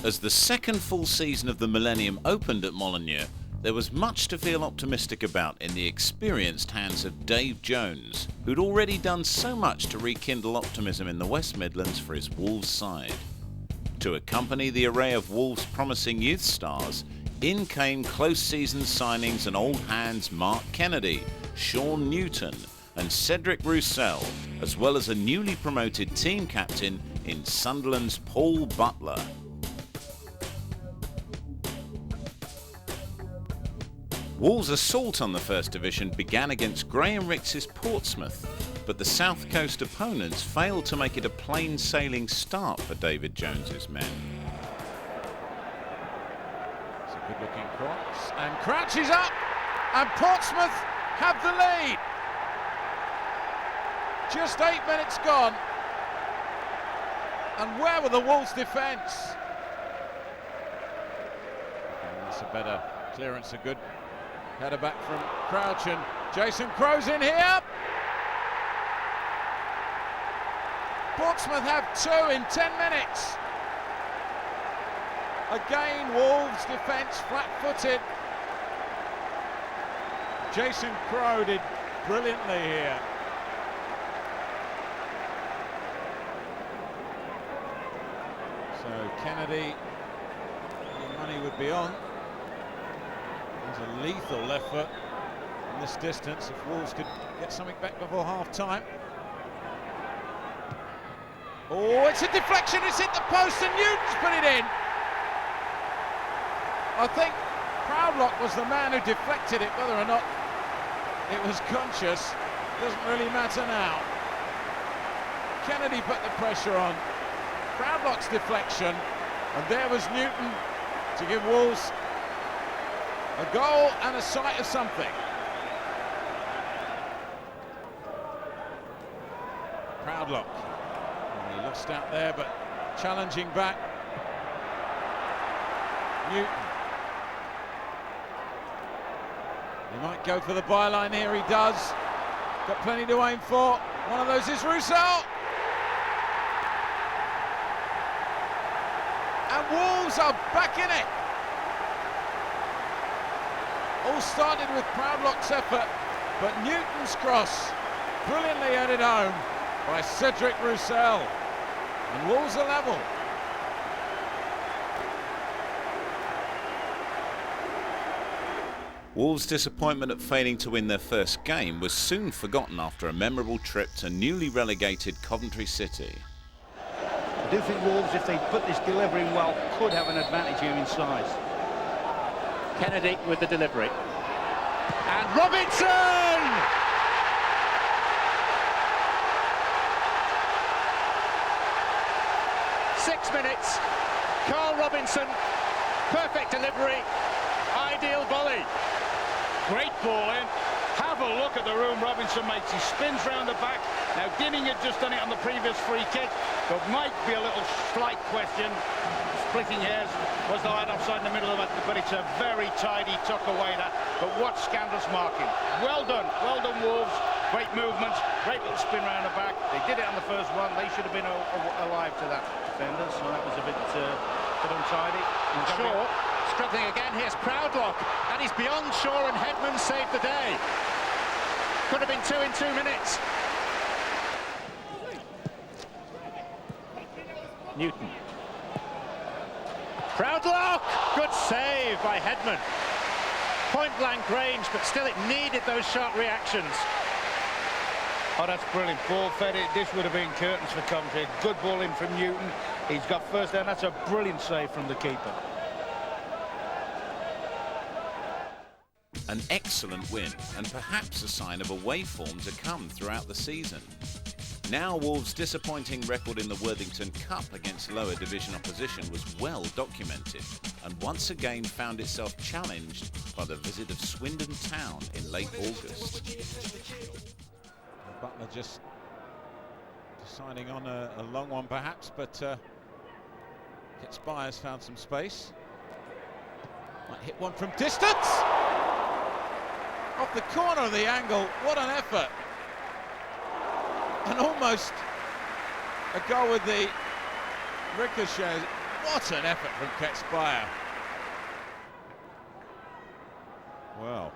As the second full season of the Millennium opened at Molineux, there was much to feel optimistic about in the experienced hands of Dave Jones, who'd already done so much to rekindle optimism in the West Midlands for his Wolves side. To accompany the array of Wolves' promising youth stars, in came close season signings and old hands Mark Kennedy, Sean Newton and Cedric Roussel, as well as a newly promoted team captain in Sunderland's Paul Butler. Wolves' assault on the First Division began against Graham Rix's Portsmouth, but the South Coast opponents failed to make it a plain sailing start for David Jones's men. It's a good looking cross, and Crouch is up, and Portsmouth have the lead. Just 8 minutes gone, and where were the Wolves' defence? That's a better clearance, a good header back from Crouch, and Jason Crow's in here. Portsmouth have 2 in 10 minutes. Again, Wolves' defence flat-footed. Jason Crow did brilliantly here. So Kennedy, the money would be on. There's a lethal left foot in this distance if Wolves could get something back before half-time. Oh, it's a deflection, it's hit the post and Newton's put it in. I think Proudlock was the man who deflected it, whether or not it was conscious doesn't really matter now. Kennedy put the pressure on. Proudlock's deflection, and there was Newton to give Wolves a goal and a sight of something. Proudlock. He lost out there, but challenging back. Newton. He might go for the byline here, he does. Got plenty to aim for. One of those is Roussel. And Wolves are back in it. All started with Proudlock's effort, but Newton's cross brilliantly headed home by Cedric Roussel. And Wolves are level. Wolves' disappointment at failing to win their first game was soon forgotten after a memorable trip to newly relegated Coventry City. I do think Wolves, if they put this delivery well, could have an advantage here in size. Kennedy with the delivery. And Robinson! Six minutes. Carl Robinson, perfect delivery, ideal volley. Great ball in. Have a look at the room Robinson makes. He spins round the back. Now Dinning had just done it on the previous free kick. There might be a little slight question. Splitting hairs, was the line offside in the middle of it, but it's a very tidy tuck away that. But what scandalous marking. Well done Wolves. Great movements, great little spin round the back. They did it on the first one. They should have been alive to that. Defenders, so that was a bit untidy. And Shaw struggling again. Here's Proudlock, and he's beyond Shaw, and Headman saved the day. Could have been 2 in 2 minutes. Newton. Proudlock! Good save by Headman. Point blank range, but still it needed those sharp reactions. Oh, that's brilliant. Ball fed it. This would have been curtains for Coventry. A good ball in from Newton. He's got first down. That's a brilliant save from the keeper. An excellent win, and perhaps a sign of away form to come throughout the season. Now Wolves' disappointing record in the Worthington Cup against lower division opposition was well documented, and once again found itself challenged by the visit of Swindon Town in late August. Butler just deciding on a long one perhaps, but Kit Spires found some space. Might hit one from distance! Off the corner of the angle, what an effort! And almost a goal with the ricochet. What an effort from Ketspire. Well,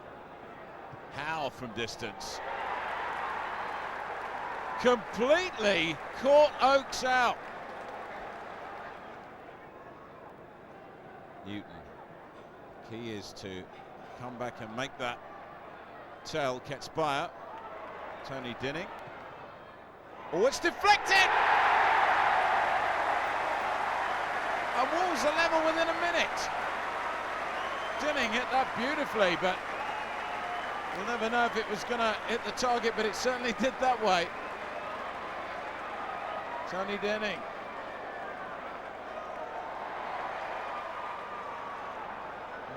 Howe from distance. Completely caught Oakes out. Newton. Key is to come back and make that tell. Ketspire. Tony Dinning. Oh, it's deflected! And Wolves are level within a minute. Dinning hit that beautifully, but we'll never know if it was going to hit the target, but it certainly did that way. Tony Dinning.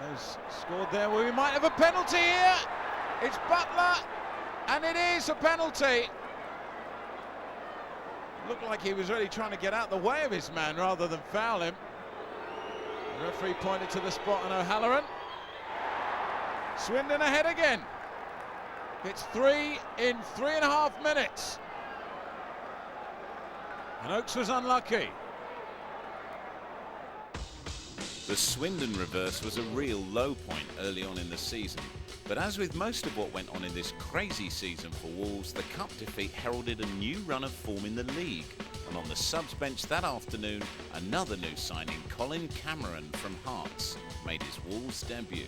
Has scored there. Well, we might have a penalty here. It's Butler, and it is a penalty. Looked like he was really trying to get out the way of his man rather than foul him. The referee pointed to the spot on O'Halloran. Swindon ahead again. It's 3 in 3.5 minutes. And Oakes was unlucky. The Swindon reverse was a real low point early on in the season. But as with most of what went on in this crazy season for Wolves, the cup defeat heralded a new run of form in the league. And on the subs bench that afternoon, another new signing, Colin Cameron from Hearts, made his Wolves debut.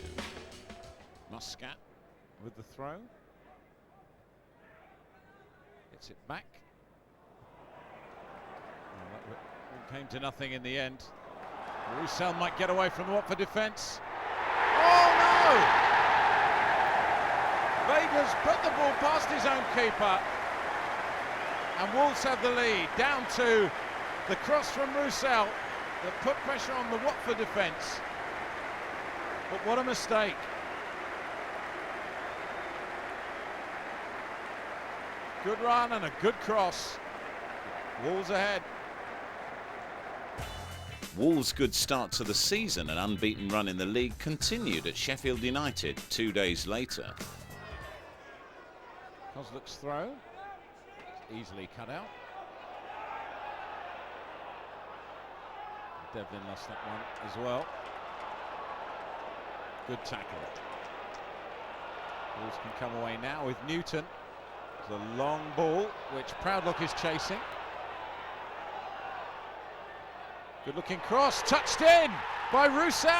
Muscat with the throw. Gets it back. Well, that came to nothing in the end. Roussel might get away from the Watford defence. Oh no! Vegas put the ball past his own keeper. And Wolves have the lead, down to the cross from Roussel that put pressure on the Watford defence. But what a mistake. Good run and a good cross. Wolves ahead. Wolves' good start to the season and unbeaten run in the league continued at Sheffield United 2 days later. Kozluk's throw. Easily cut out. Devlin lost that one as well. Good tackle. Wolves can come away now with Newton. It's a long ball, which Proudlock is chasing. Good looking cross, touched in by Roussel.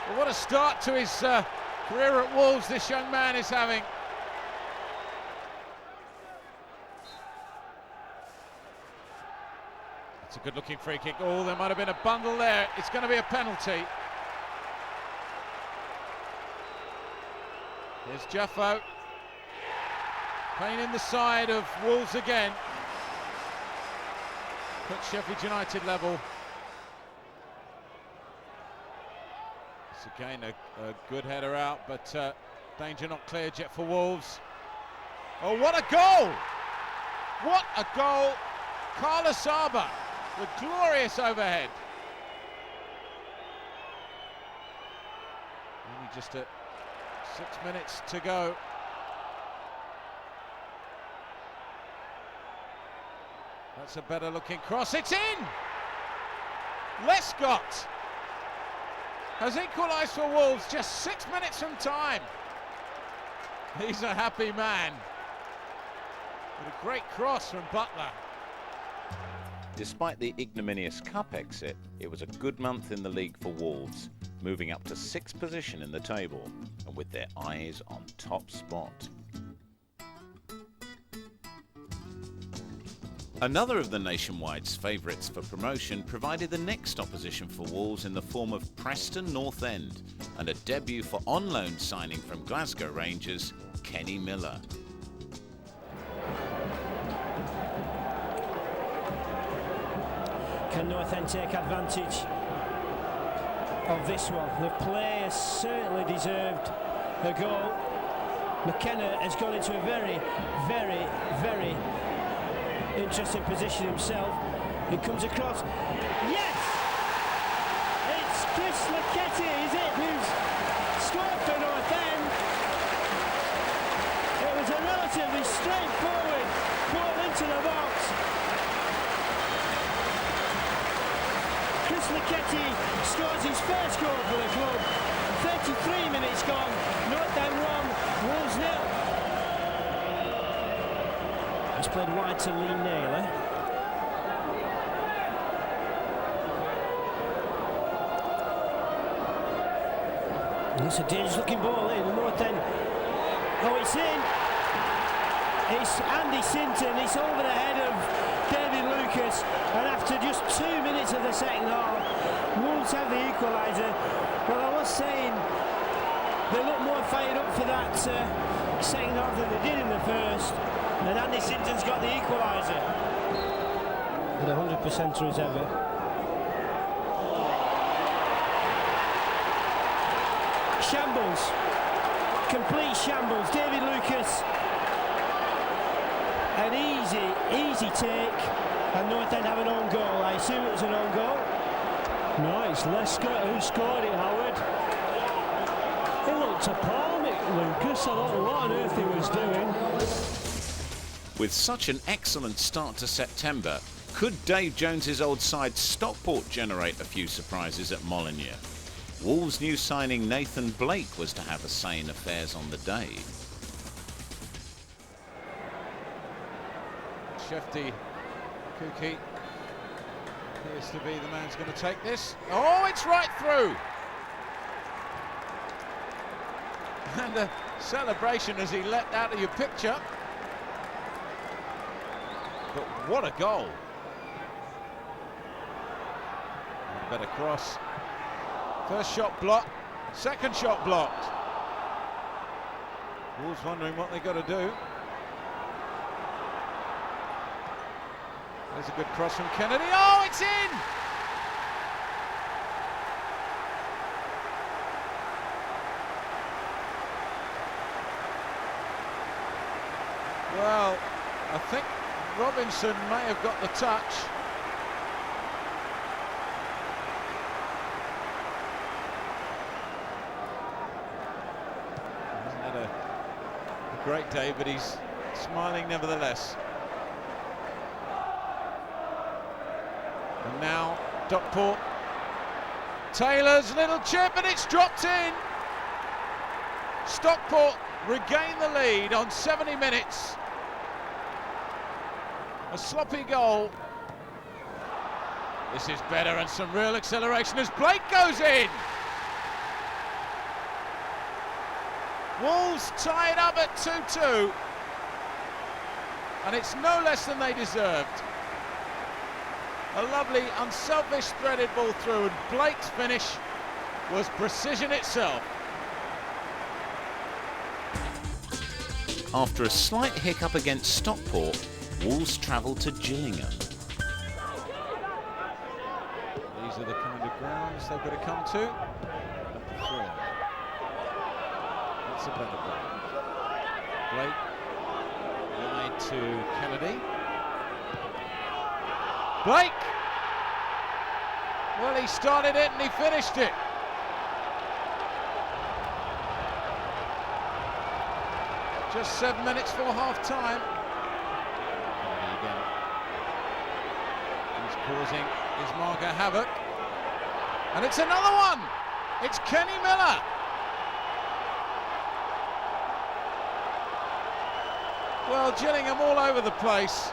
Well, what a start to his career at Wolves this young man is having. It's a good looking free kick. Oh, there might have been a bundle there. It's going to be a penalty. Here's Jaffo. Playing in the side of Wolves again. Put Sheffield United level. It's again a good header out, but danger not cleared yet for Wolves. Oh, what a goal! What a goal! Carlos Saba with glorious overhead. Only just 6 minutes to go. That's a better looking cross. It's in! Lescott has equalised for Wolves just 6 minutes from time. He's a happy man. With a great cross from Butler. Despite the ignominious cup exit, it was a good month in the league for Wolves, moving up to 6th position in the table and with their eyes on top spot. Another of the Nationwide's favourites for promotion provided the next opposition for Wolves in the form of Preston North End and a debut for on-loan signing from Glasgow Rangers, Kenny Miller. Can North End take advantage of this one? The player certainly deserved a goal. McKenna has gone into a very, very, very interesting position himself. He comes across. Yes! It's Chris Lucchetti, is it, who's scored for North End? It was a relatively straightforward ball into the box. Chris Lucchetti scores his first goal for the club. 33 minutes gone, North End 1, Wolves 0. It's played wide to Lee Naylor. It's a dangerous looking ball in the North End. Oh, it's in. It's Andy Sinton. It's over the head of David Lucas. And after just 2 minutes of the second half, Wolves have the equaliser. Well, I was saying they look more fired up for that second half than they did in the first. And Andy Sinton's got the equaliser. With 100%er as ever. Shambles, complete shambles. David Lucas, an easy take, and North End have an own goal. I assume it was an own goal. No, it's Leicester who scored it, Howard. He looked appalling, Lucas. I don't know what on earth he was doing. With such an excellent start to September, could Dave Jones's old side Stockport generate a few surprises at Molineux? Wolves' new signing Nathan Blake was to have a say in affairs on the day. Shefty Kuki appears to be the man who's going to take this. Oh, it's right through! And a celebration as he leapt out of your picture. But what a goal! Better cross. First shot blocked, second shot blocked. Wolves wondering what they've got to do. There's a good cross from Kennedy. Oh, it's in! Well, I think Robinson may have got the touch. Great day, but he's smiling nevertheless. And now Stockport. Taylor's little chip, and it's dropped in. Stockport regain the lead on 70 minutes. A sloppy goal. This is better, and some real acceleration as Blake goes in. Wolves tie it up at 2-2, and it's no less than they deserved. A lovely, unselfish threaded ball through, and Blake's finish was precision itself. After a slight hiccup against Stockport, Wolves travel to Gillingham. These are the kind of grounds they've got to come to. Number 3. That's a better ball. Blake wide to Kennedy. Blake! Well, he started it and he finished it. Just 7 minutes for half-time. Kennedy again. He's causing Ismarga havoc. And it's another one! It's Kenny Miller! Well, Gillingham all over the place.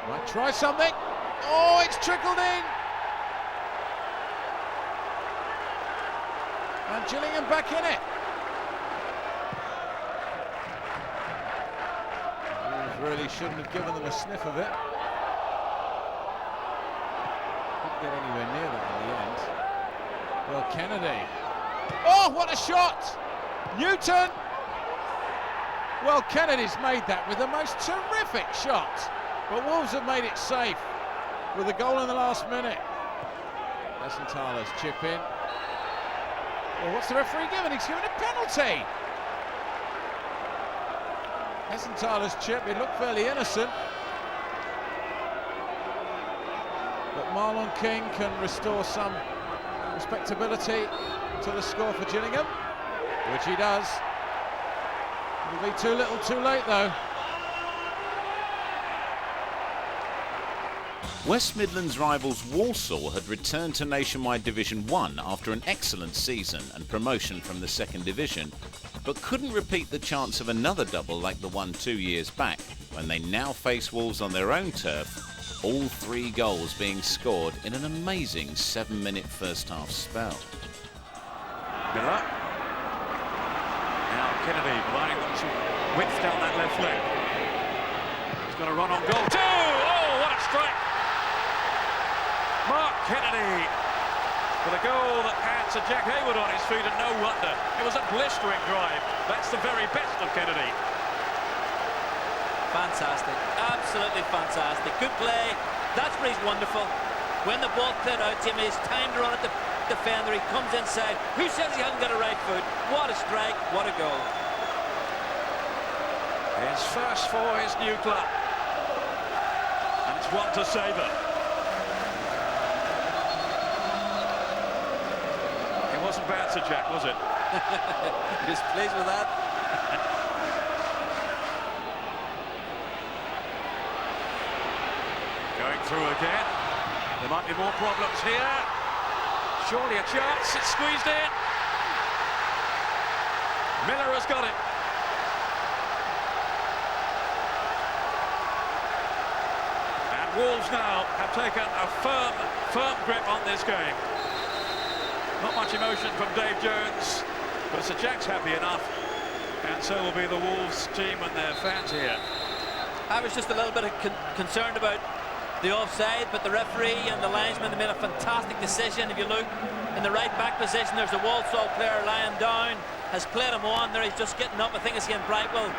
Might try something. Oh, it's trickled in. And Gillingham back in it. Really shouldn't have given them a sniff of it. Couldn't get anywhere near that in the end. Well, Kennedy. Oh, what a shot! Newton! Well, Kennedy's made that with the most terrific shot. But Wolves have made it safe with a goal in the last minute. Essenthal's chip in. Well, what's the referee giving? He's given a penalty. Essenthal's chip, it looked fairly innocent. But Marlon King can restore some respectability to the score for Gillingham, which he does. It'll be too little too late though. West Midlands rivals Walsall had returned to Nationwide Division 1 after an excellent season and promotion from the second division, but couldn't repeat the chance of another double like the one 2 years back, when they now face Wolves on their own turf, all 3 goals being scored in an amazing 7-minute first half spell. Miller. Now Kennedy providing them some width down that left leg. He's got a run on goal too! Oh, what a strike! Mark Kennedy with a goal that had Sir Jack Hayward on his feet, and no wonder. It was a blistering drive. That's the very best of Kennedy. Fantastic, absolutely fantastic. Good play. That's where he's wonderful. When the ball cleared out to him, he's time to run at the defender. He comes inside. Who says he hasn't got a right foot? What a strike, what a goal. His first for his new club. And it's one to savour. It wasn't bad, Sir Jack, was it? Just pleased with that. Going through again. There might be more problems here. Surely a chance. It's squeezed in. Miller has got it. And Wolves now have taken a firm grip on this game. Not much emotion from Dave Jones, but Sir Jack's happy enough, and so will be the Wolves team and their fans here. I was just a little bit concerned about the offside, but the referee and the linesman made a fantastic decision. If you look in the right back position, there's a Walsall player lying down, has played him on there, he's just getting up. I think it's against Brightwell.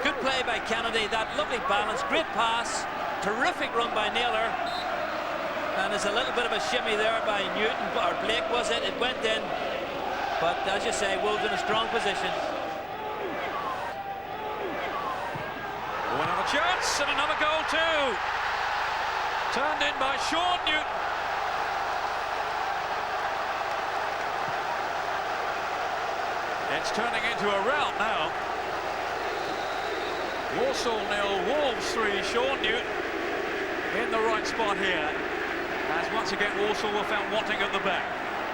Good play by Kennedy, that lovely balance, great pass, terrific run by Naylor. And there's a little bit of a shimmy there by Newton, or Blake was it? It went in. But as you say, Wolves in a strong position. Oh, another chance and another goal too. Turned in by Sean Newton. It's turning into a rout now. Walsall 0, Wolves 3. Sean Newton in the right spot here. As once again Walsall were found wanting at the back.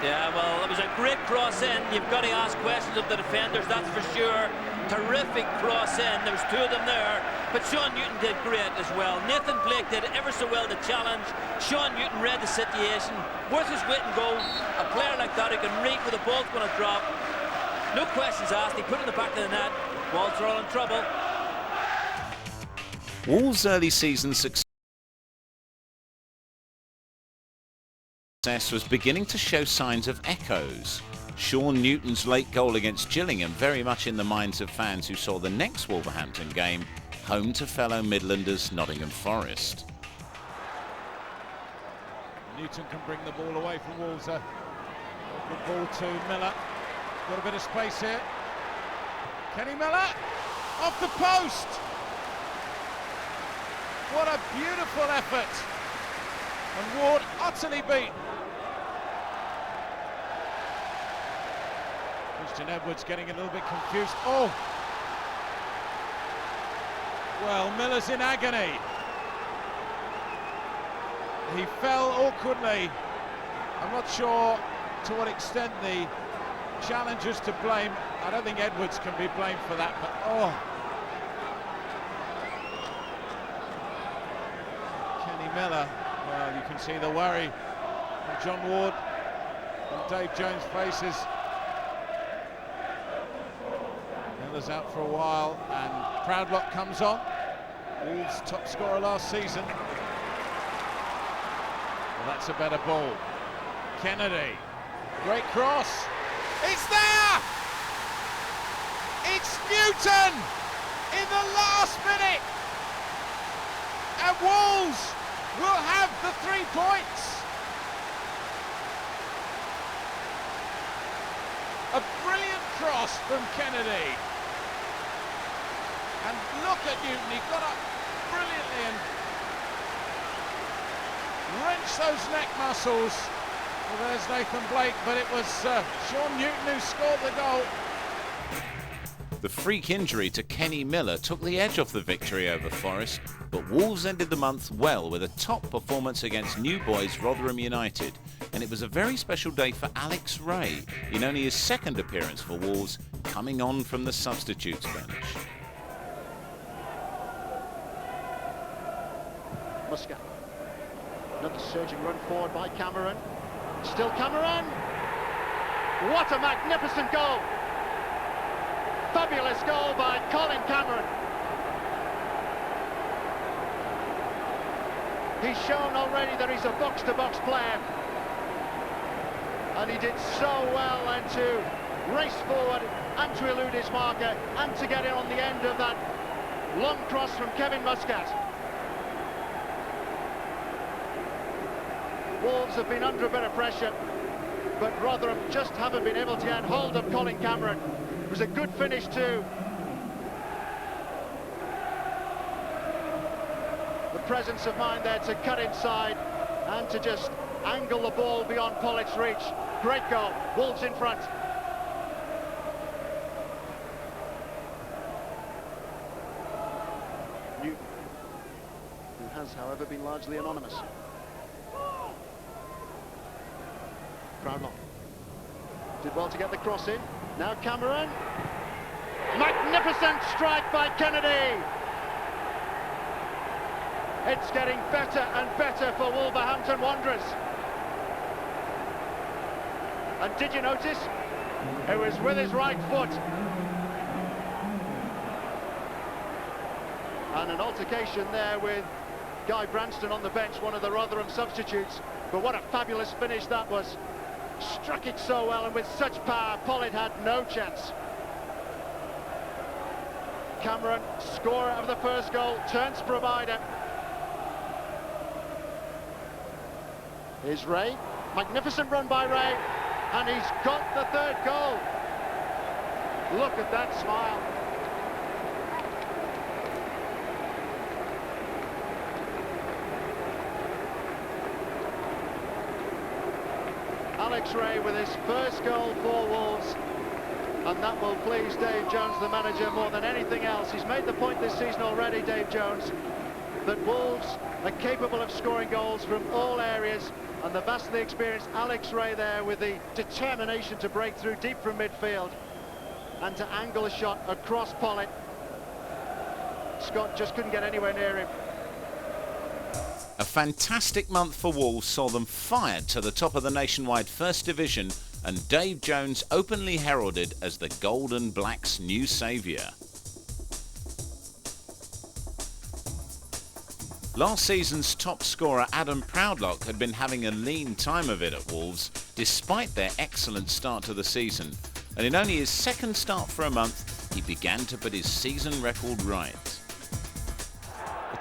Yeah, well, it was a great cross in. You've got to ask questions of the defenders, that's for sure. Terrific cross in. There was 2 of them there, but Sean Newton did great as well. Nathan Blake did ever so well to challenge. Sean Newton read the situation. Worth his weight in gold. A player like that who can read where the ball's going to drop. No questions asked. He put it in the back of the net. Wolves are all in trouble. Wolves' early season success was beginning to show signs of echoes. Sean Newton's late goal against Gillingham very much in the minds of fans who saw the next Wolverhampton game home to fellow Midlanders Nottingham Forest. Newton can bring the ball away from Wolves. Good ball to Miller. Got a bit of space here. Kenny Miller off the post. What a beautiful effort. And Ward utterly beat. Christian Edwards getting a little bit confused. Oh! Well, Miller's in agony. He fell awkwardly. I'm not sure to what extent the challenger's to blame. I don't think Edwards can be blamed for that, but oh! Kenny Miller. Well, you can see the worry on John Ward and Dave Jones' faces. Miller's out for a while, and Proudlock comes on. Wolves' top scorer last season. Well, that's a better ball. Kennedy, great cross. It's there! It's Newton in the last minute, and Wolves will have the 3 points. A brilliant cross from Kennedy. And look at Newton, he got up brilliantly and wrenched those neck muscles. Well, there's Nathan Blake, but it was Sean Newton who scored the goal. The freak injury to Kenny Miller took the edge off the victory over Forest, but Wolves ended the month well with a top performance against New Boys Rotherham United, and it was a very special day for Alex Ray, in only his second appearance for Wolves, coming on from the substitutes bench. Muscat. Another surging run forward by Cameron. Still Cameron! What a magnificent goal! Fabulous goal by Colin Cameron. He's shown already that he's a box-to-box player. And he did so well and to race forward and to elude his marker and to get in on the end of that long cross from Kevin Muscat. Wolves have been under a bit of pressure, but Rotherham just haven't been able to get hold of Colin Cameron. It was a good finish too. The presence of mind there to cut inside and to just angle the ball beyond Pollitt's reach. Great goal. Wolves in front. Newton, who has, however, been largely anonymous. Proudlock did well to get the cross in. Now Cameron. Magnificent strike by Kennedy. It's getting better and better for Wolverhampton Wanderers. And did you notice? It was with his right foot. And an altercation there with Guy Branston on the bench, one of the Rotherham substitutes. But what a fabulous finish that was. Struck it so well and with such power, Pollitt had no chance. Cameron, scorer of the first goal, turns provider. Here's Ray. Magnificent run by Ray. And he's got the third goal. Look at that smile. Alex Ray with his first goal for Wolves, and that will please Dave Jones, the manager, more than anything else. He's made the point this season already, Dave Jones, that Wolves are capable of scoring goals from all areas, and the vastly experienced Alex Ray there with the determination to break through deep from midfield and to angle a shot across Pollitt. Scott just couldn't get anywhere near him. A fantastic month for Wolves saw them fired to the top of the nationwide First Division, and Dave Jones openly heralded as the Gold and Black's new saviour. Last season's top scorer Adam Proudlock had been having a lean time of it at Wolves, despite their excellent start to the season, and in only his second start for a month, he began to put his season record right.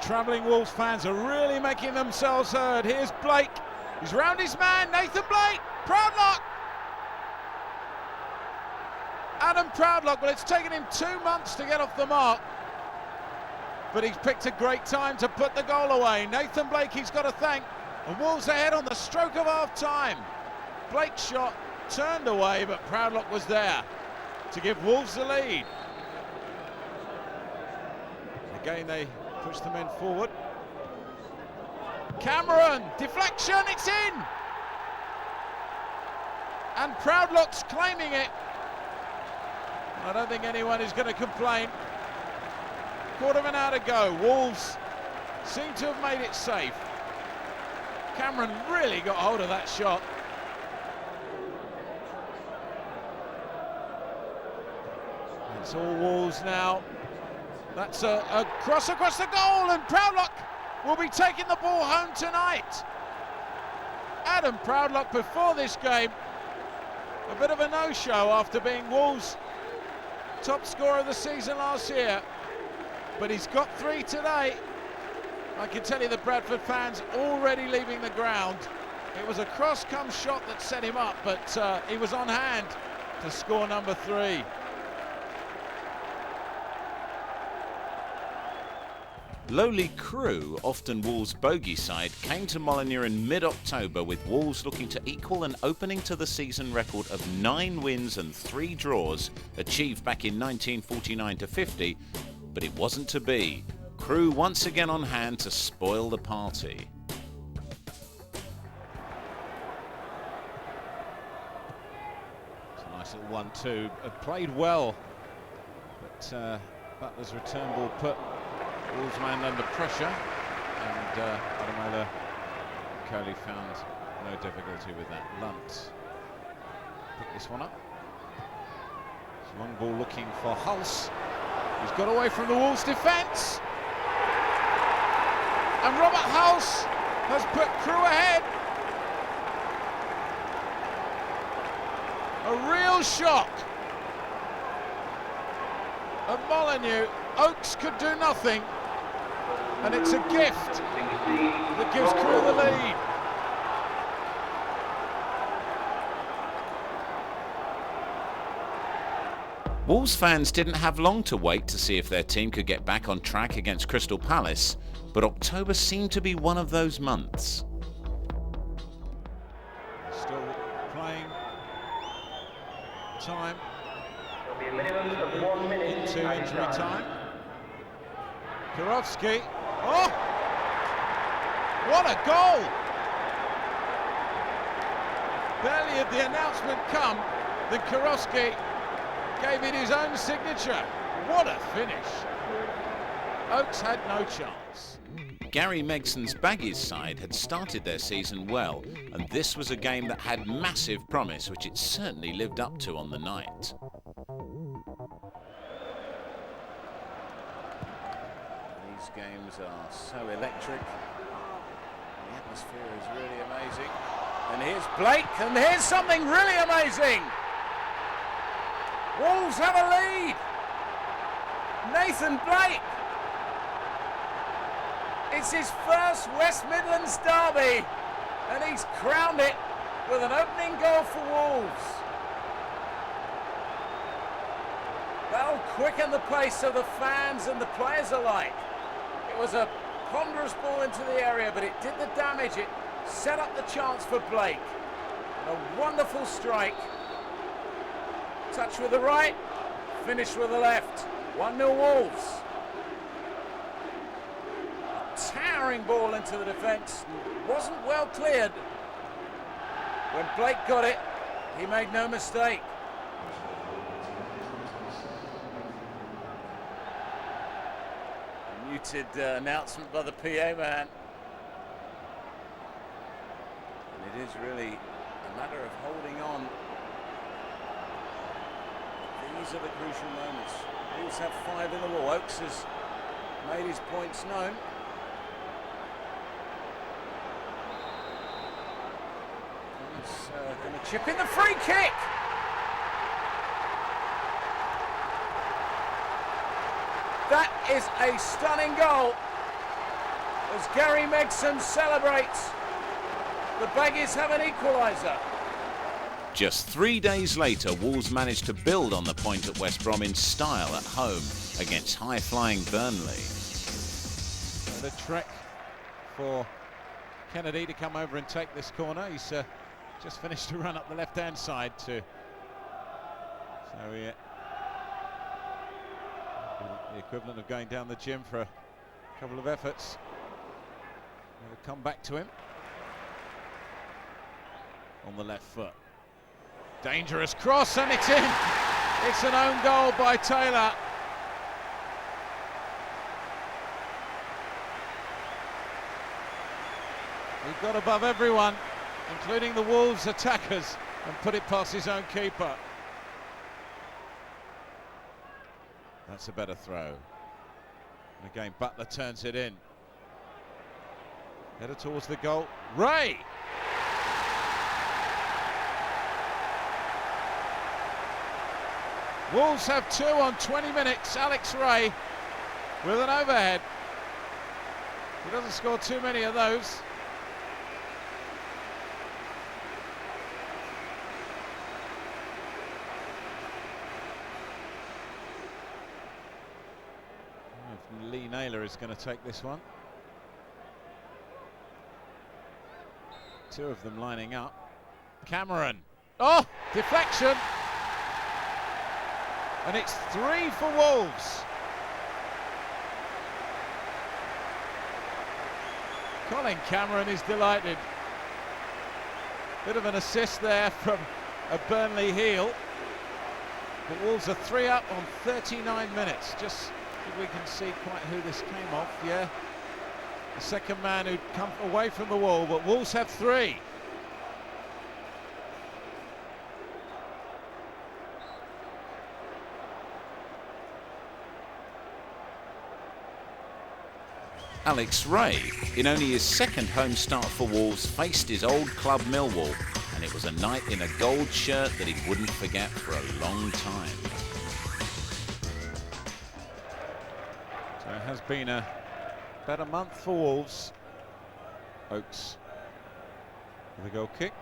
Travelling Wolves fans are really making themselves heard. Here's Blake. He's round his man. Nathan Blake. Proudlock. Adam Proudlock. Well, it's taken him 2 months to get off the mark, but he's picked a great time to put the goal away. Nathan Blake he's got to thank. And Wolves ahead on the stroke of half-time. Blake's shot turned away, but Proudlock was there to give Wolves the lead. Again, they push the men forward. Cameron, deflection, it's in! And Proudlock's claiming it. I don't think anyone is going to complain. Quarter of an hour to go. Wolves seem to have made it safe. Cameron really got hold of that shot. It's all Wolves now. That's a cross across the goal, and Proudlock will be taking the ball home tonight. Adam Proudlock, before this game, a bit of a no-show after being Wolves' top scorer of the season last year, but he's got 3 today. I can tell you the Bradford fans already leaving the ground. It was a cross-come shot that set him up, but he was on hand to score number 3. Lowly Crewe, often Wolves' bogey side, came to Molineux in mid-October with Wolves looking to equal an opening to the season record of 9 wins and 3 draws achieved back in 1949-50, but it wasn't to be. Crewe once again on hand to spoil the party. It's a nice little 1-2. Played well, but Butler's return ball put Wolves man under pressure, and Ademola Coley found no difficulty with that. Lunt picked this one up. It's a long ball looking for Hulse. He's got away from the Wolves defence, and Robert Hulse has put Crewe ahead. A real shock at Molineux. Oakes could do nothing, and it's a gift that gives Crewe the lead. Wolves fans didn't have long to wait to see if their team could get back on track against Crystal Palace, but October seemed to be one of those months. Still playing time. There'll be a minimum of 1 minute into injury time. Kurowski. Oh! What a goal! Barely had the announcement come, then Kurowski gave it his own signature. What a finish! Oakes had no chance. Gary Megson's Baggies side had started their season well, and this was a game that had massive promise, which it certainly lived up to on the night. These games are so electric. The atmosphere is really amazing. And here's Blake, and here's something really amazing. Wolves have a lead. Nathan Blake. It's his first West Midlands derby, and he's crowned it with an opening goal for Wolves. That'll quicken the pace of the fans and the players alike. It was a ponderous ball into the area, but it did the damage. It set up the chance for Blake. A wonderful strike. Touch with the right, finish with the left. 1-0 Wolves. A towering ball into the defence. Wasn't well cleared. When Blake got it, he made no mistake. A muted announcement by the PA man. And it is really a matter of holding on. These are the crucial moments. Wolves have 5 in the wall. Oakes has made his points known. He's going to chip in the free kick. That is a stunning goal as Gary Megson celebrates. The Baggies have an equaliser. Just 3 days later, Wolves managed to build on the point at West Brom in style at home against high-flying Burnley. The trek for Kennedy to come over and take this corner. He's just finished a run up the left-hand side to... So the equivalent of going down the gym for a couple of efforts. We'll come back to him. On the left foot. Dangerous cross, and it's in. It's an own goal by Taylor. He got above everyone, including the Wolves attackers, and put it past his own keeper. That's a better throw. And again, Butler turns it in. Headed towards the goal. Ray! Wolves have 2 on 20 minutes. Alex Ray with an overhead. He doesn't score too many of those. Lee Naylor is going to take this one. Two of them lining up. Cameron. Oh, deflection. And it's 3 for Wolves. Colin Cameron is delighted. Bit of an assist there from a Burnley heel. But Wolves are 3 up on 39 minutes. Just so we can see quite who this came off. Yeah, the second man who'd come away from the wall, but Wolves have 3. Alex Ray, in only his second home start for Wolves, faced his old club Millwall, and it was a night in a gold shirt that he wouldn't forget for a long time. So it has been a better month for Wolves. Oakes with a goal kick.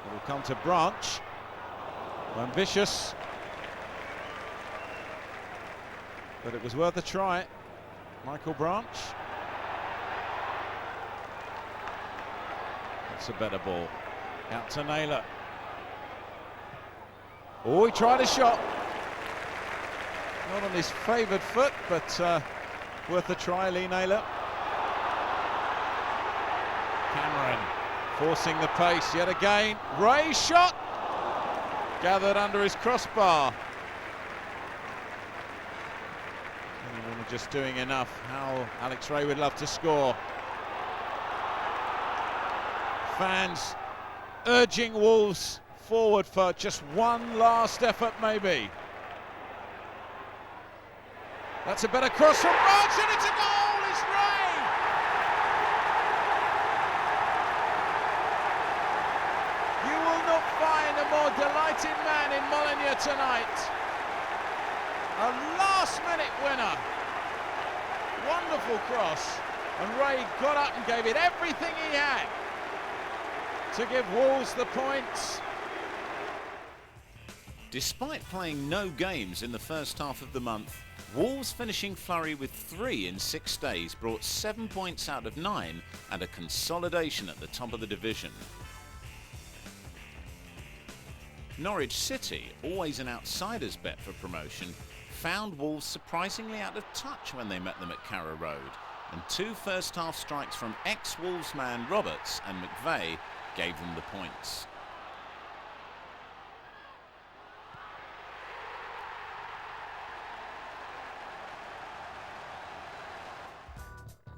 It will come to Branch. Ambitious. But it was worth a try. Michael Branch. That's a better ball. Out to Naylor. Oh, he tried a shot. Not on his favoured foot, but worth a try, Lee Naylor. Cameron forcing the pace yet again. Ray's shot. Gathered under his crossbar. Just doing enough. How Alex Ray would love to score. Fans urging Wolves forward for just one last effort, maybe. That's a better cross from Branch, and it's a goal! It's Ray! You will not find a more delighted man in Molineux tonight. A last-minute winner. Wonderful cross, and Ray got up and gave it everything he had to give Wolves the points. Despite playing no games in the first half of the month, Wolves finishing flurry with 3 in 6 days brought 7 points out of 9 and a consolidation at the top of the division. Norwich City, always an outsider's bet for promotion, found Wolves surprisingly out of touch when they met them at Carrow Road, and 2 first-half strikes from ex-Wolves man Roberts and McVeigh gave them the points.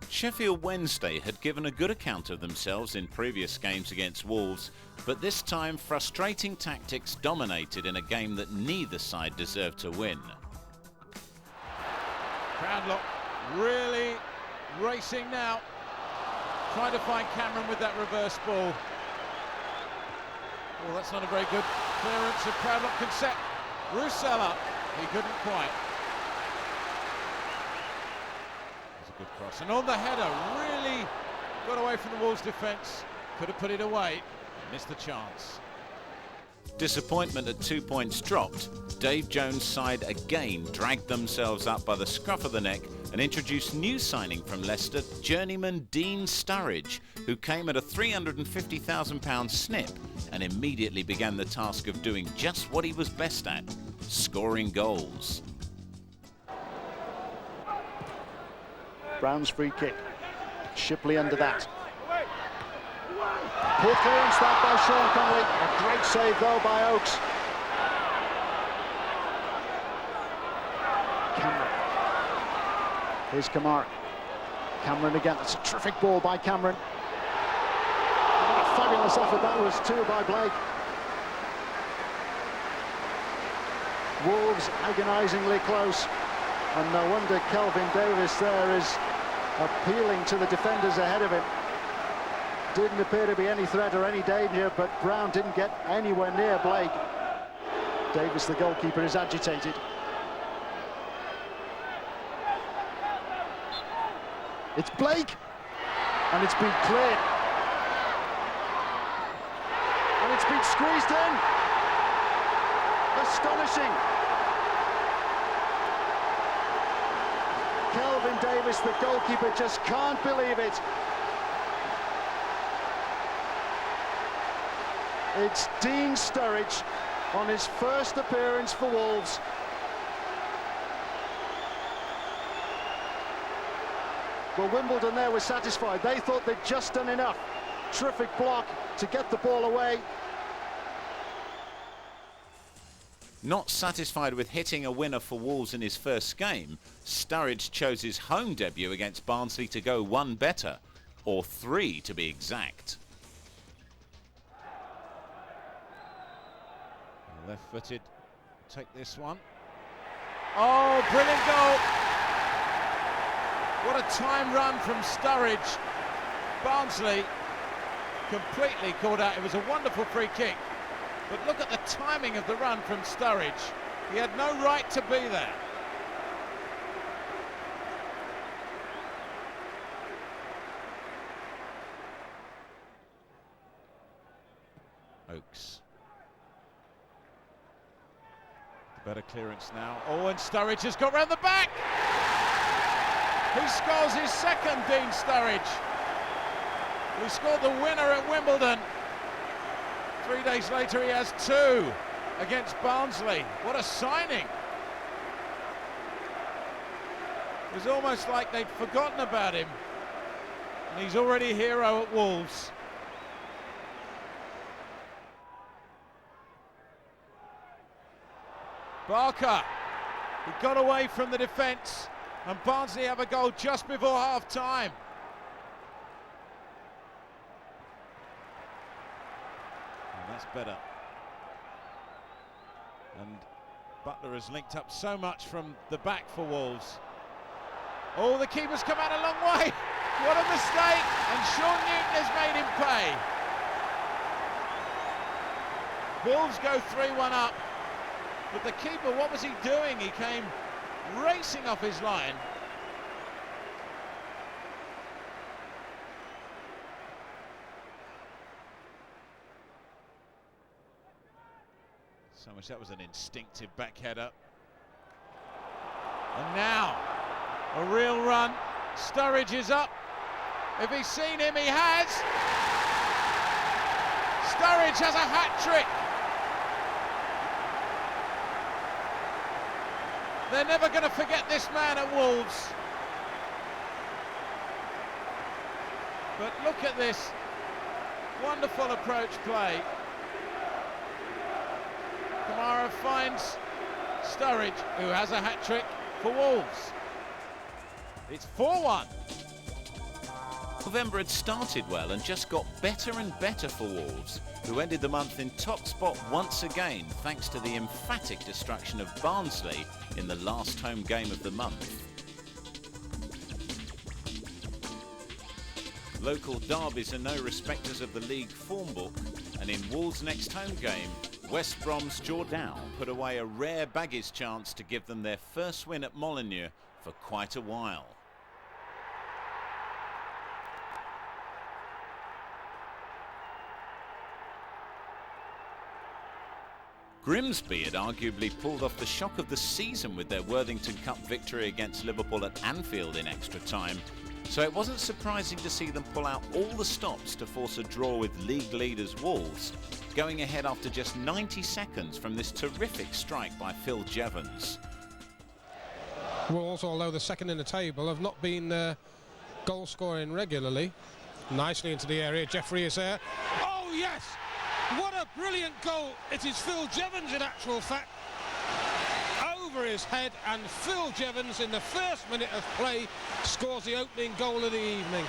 Sheffield Wednesday had given a good account of themselves in previous games against Wolves, but this time frustrating tactics dominated in a game that neither side deserved to win. Proudlock really racing now, trying to find Cameron with that reverse ball. Oh, that's not a very good clearance, and Proudlock can set Roussel up. He couldn't quite. That's a good cross, and on the header, really got away from the Wolves' defence. Could have put it away, missed the chance. Disappointment at 2 points dropped. Dave Jones' side again dragged themselves up by the scruff of the neck and introduced new signing from Leicester, journeyman Dean Sturridge, who came at a £350,000 snip and immediately began the task of doing just what he was best at, scoring goals. Brown's free kick. Shipley under that. Poor clearance that by Sean Connolly. A great save though by Oakes. Cameron. Here's Kamara. Cameron again. That's a terrific ball by Cameron. What a fabulous effort that was too by Blake. Wolves agonisingly close. And no wonder Kelvin Davis there is appealing to the defenders ahead of him. Didn't appear to be any threat or any danger, but Brown didn't get anywhere near Blake. Davis, the goalkeeper, is agitated. It's Blake, and it's been cleared. And it's been squeezed in. Astonishing. Alan Davis, the goalkeeper, just can't believe it. It's Dean Sturridge on his first appearance for Wolves. Well, Wimbledon there were satisfied. They thought they'd just done enough. Terrific block to get the ball away. Not satisfied with hitting a winner for Wolves in his first game, Sturridge chose his home debut against Barnsley to go one better, or three to be exact. Left-footed, take this one. Oh, brilliant goal! What a time run from Sturridge. Barnsley completely caught out. It was a wonderful free kick. But look at the timing of the run from Sturridge. He had no right to be there. Oakes. Better clearance now. Oh, and Sturridge has got round the back. He scores his second, Dean Sturridge. He scored the winner at Wimbledon. 3 days later, he has two against Barnsley. What a signing. It was almost like they'd forgotten about him. And he's already a hero at Wolves. Barker, he got away from the defence, and Barnsley have a goal just before half-time. That's better. And Butler has linked up so much from the back for Wolves. Oh, the keeper's come out a long way. What a mistake. And Sean Newton has made him pay. Wolves go 3-1 up. But the keeper, what was he doing? He came racing off his line. So much, that was an instinctive back header. And now, a real run. Sturridge is up. If he's seen him, he has. Sturridge has a hat-trick. They're never going to forget this man at Wolves. But look at this wonderful approach play. Kamara finds Sturridge, who has a hat-trick for Wolves. It's 4-1. November had started well and just got better and better for Wolves, who ended the month in top spot once again thanks to the emphatic destruction of Barnsley in the last home game of the month. Local derbies are no respecters of the league form book, and in Wolves' next home game, West Brom's Jordan put away a rare baggage chance to give them their first win at Molineux for quite a while. Grimsby had arguably pulled off the shock of the season with their Worthington Cup victory against Liverpool at Anfield in extra time, so it wasn't surprising to see them pull out all the stops to force a draw with league leaders Wolves, going ahead after just 90 seconds from this terrific strike by Phil Jevons. Wolves, although the second in the table, have not been goal scoring regularly. Nicely into the area, Jeffrey is there. Oh yes! What a brilliant goal! It is Phil Jevons in actual fact. Over his head, and Phil Jevons in the first minute of play scores the opening goal of the evening.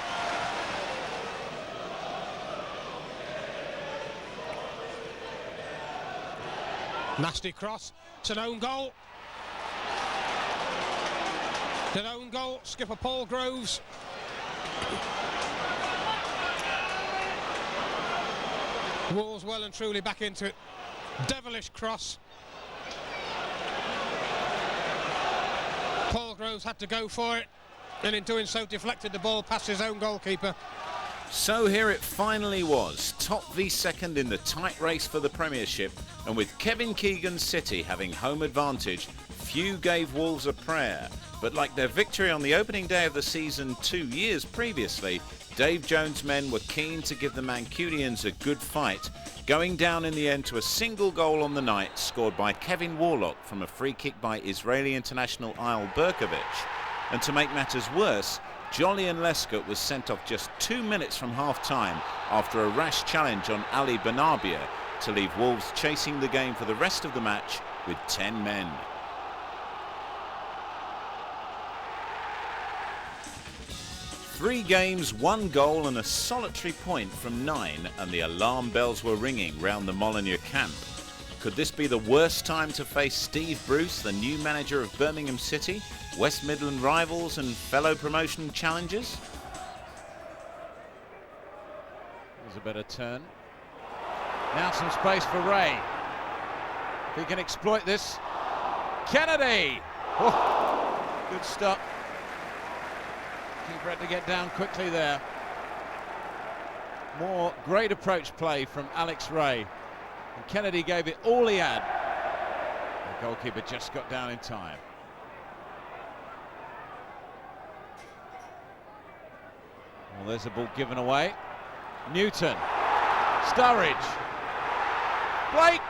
Nasty cross, it's an own goal. It's an own goal, skipper Paul Groves. Wolves well and truly back into it. Devilish cross. Paul Groves had to go for it, and in doing so deflected the ball past his own goalkeeper. So here it finally was, top v second in the tight race for the Premiership, and with Kevin Keegan's City having home advantage, few gave Wolves a prayer. But like their victory on the opening day of the season 2 years previously, Dave Jones' men were keen to give the Mancunians a good fight, going down in the end to a single goal on the night scored by Kevin Warlock from a free kick by Israeli international Ayal Berkovic. And to make matters worse, Julian Lescott was sent off just 2 minutes from half-time after a rash challenge on Ali Benarbia to leave Wolves chasing the game for the rest of the match with 10 men. Three games, 1 goal and a solitary point from 9, and the alarm bells were ringing round the Molineux camp. Could this be the worst time to face Steve Bruce, the new manager of Birmingham City, West Midland rivals and fellow promotion challengers? There's a better turn. Now some space for Ray. If he can exploit this. Kennedy! Oh, good stop. Keeper had to get down quickly there. More great approach play from Alex Ray. And Kennedy gave it all he had. The goalkeeper just got down in time. Well, there's a ball given away. Newton. Sturridge. Blake.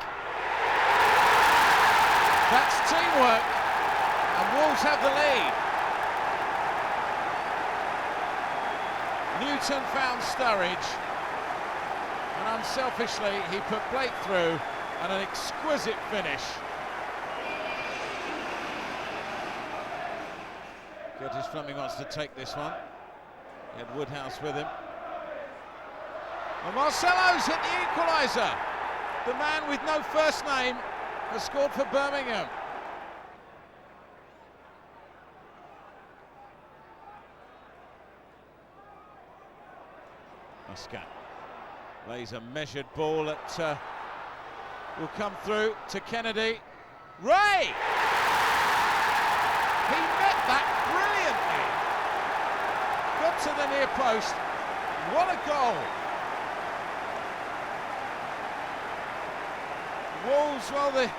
That's teamwork. And Wolves have the lead. Newton found Sturridge, and unselfishly he put Blake through, and an exquisite finish. Curtis Fleming wants to take this one. He had Woodhouse with him. And Marcelo's hit the equaliser. The man with no first name has scored for Birmingham. Muscat lays a measured ball that will come through to Kennedy. Ray! He met that brilliantly. Got to the near post. What a goal! Wolves, well, the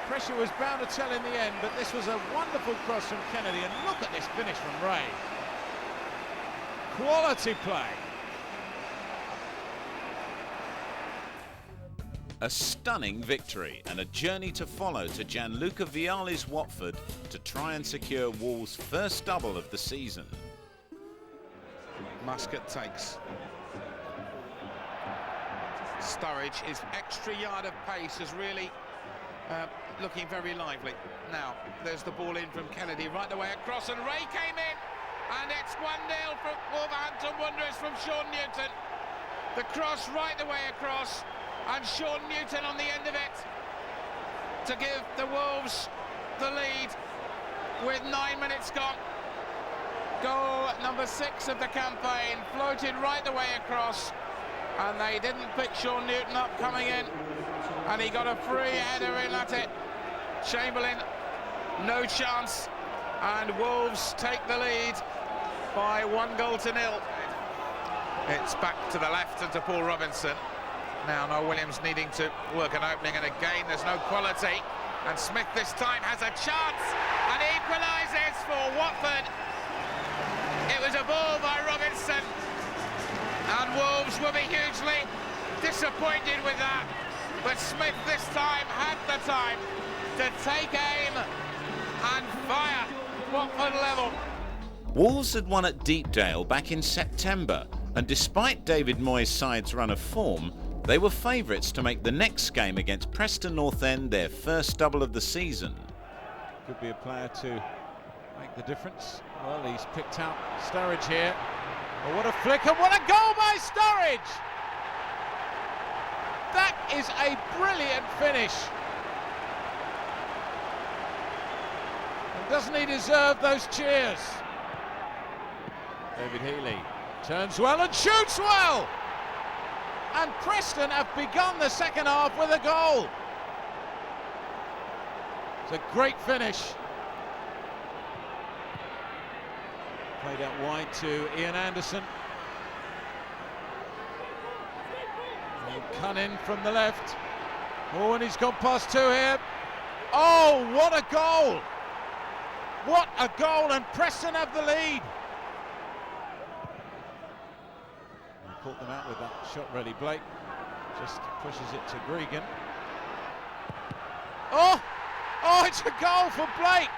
pressure was bound to tell in the end, but this was a wonderful cross from Kennedy, and look at this finish from Ray. Quality play. A stunning victory and a journey to follow to Gianluca Vialli's Watford to try and secure Wolves' first double of the season. Muscat takes. Sturridge, his extra yard of pace is really looking very lively. Now, there's the ball in from Kennedy right the way across, and Ray came in, and it's 1-0 from Wolverhampton Wanderers from Sean Newton. The cross right the way across, and Sean Newton on the end of it to give the Wolves the lead with 9 minutes gone. Goal number 6 of the campaign, floated right the way across, and they didn't pick Sean Newton up coming in, and he got a free header in at it. Chamberlain, no chance, and Wolves take the lead by 1-0. It's back to the left and to Paul Robinson. Now Noel Williams needing to work an opening, and again there's no quality, and Smith this time has a chance and equalises for Watford. It was a ball by Robinson, and Wolves will be hugely disappointed with that, but Smith this time had the time to take aim and fire. Watford level. Wolves had won at Deepdale back in September, and despite David Moyes' side's run of form, they were favourites to make the next game against Preston North End their first double of the season. Could be a player to make the difference. Well, he's picked out Sturridge here. Oh, what a flick, and what a goal by Sturridge! That is a brilliant finish. And doesn't he deserve those cheers? David Healy turns well and shoots well! And Preston have begun the second half with a goal. It's a great finish. Played out wide to Ian Anderson. And Cunnin from the left. Oh, and he's gone past two here. Oh, what a goal! What a goal, and Preston have the lead. He caught them out with that shot ready. Blake just pushes it to Gregan. Oh, it's a goal for Blake.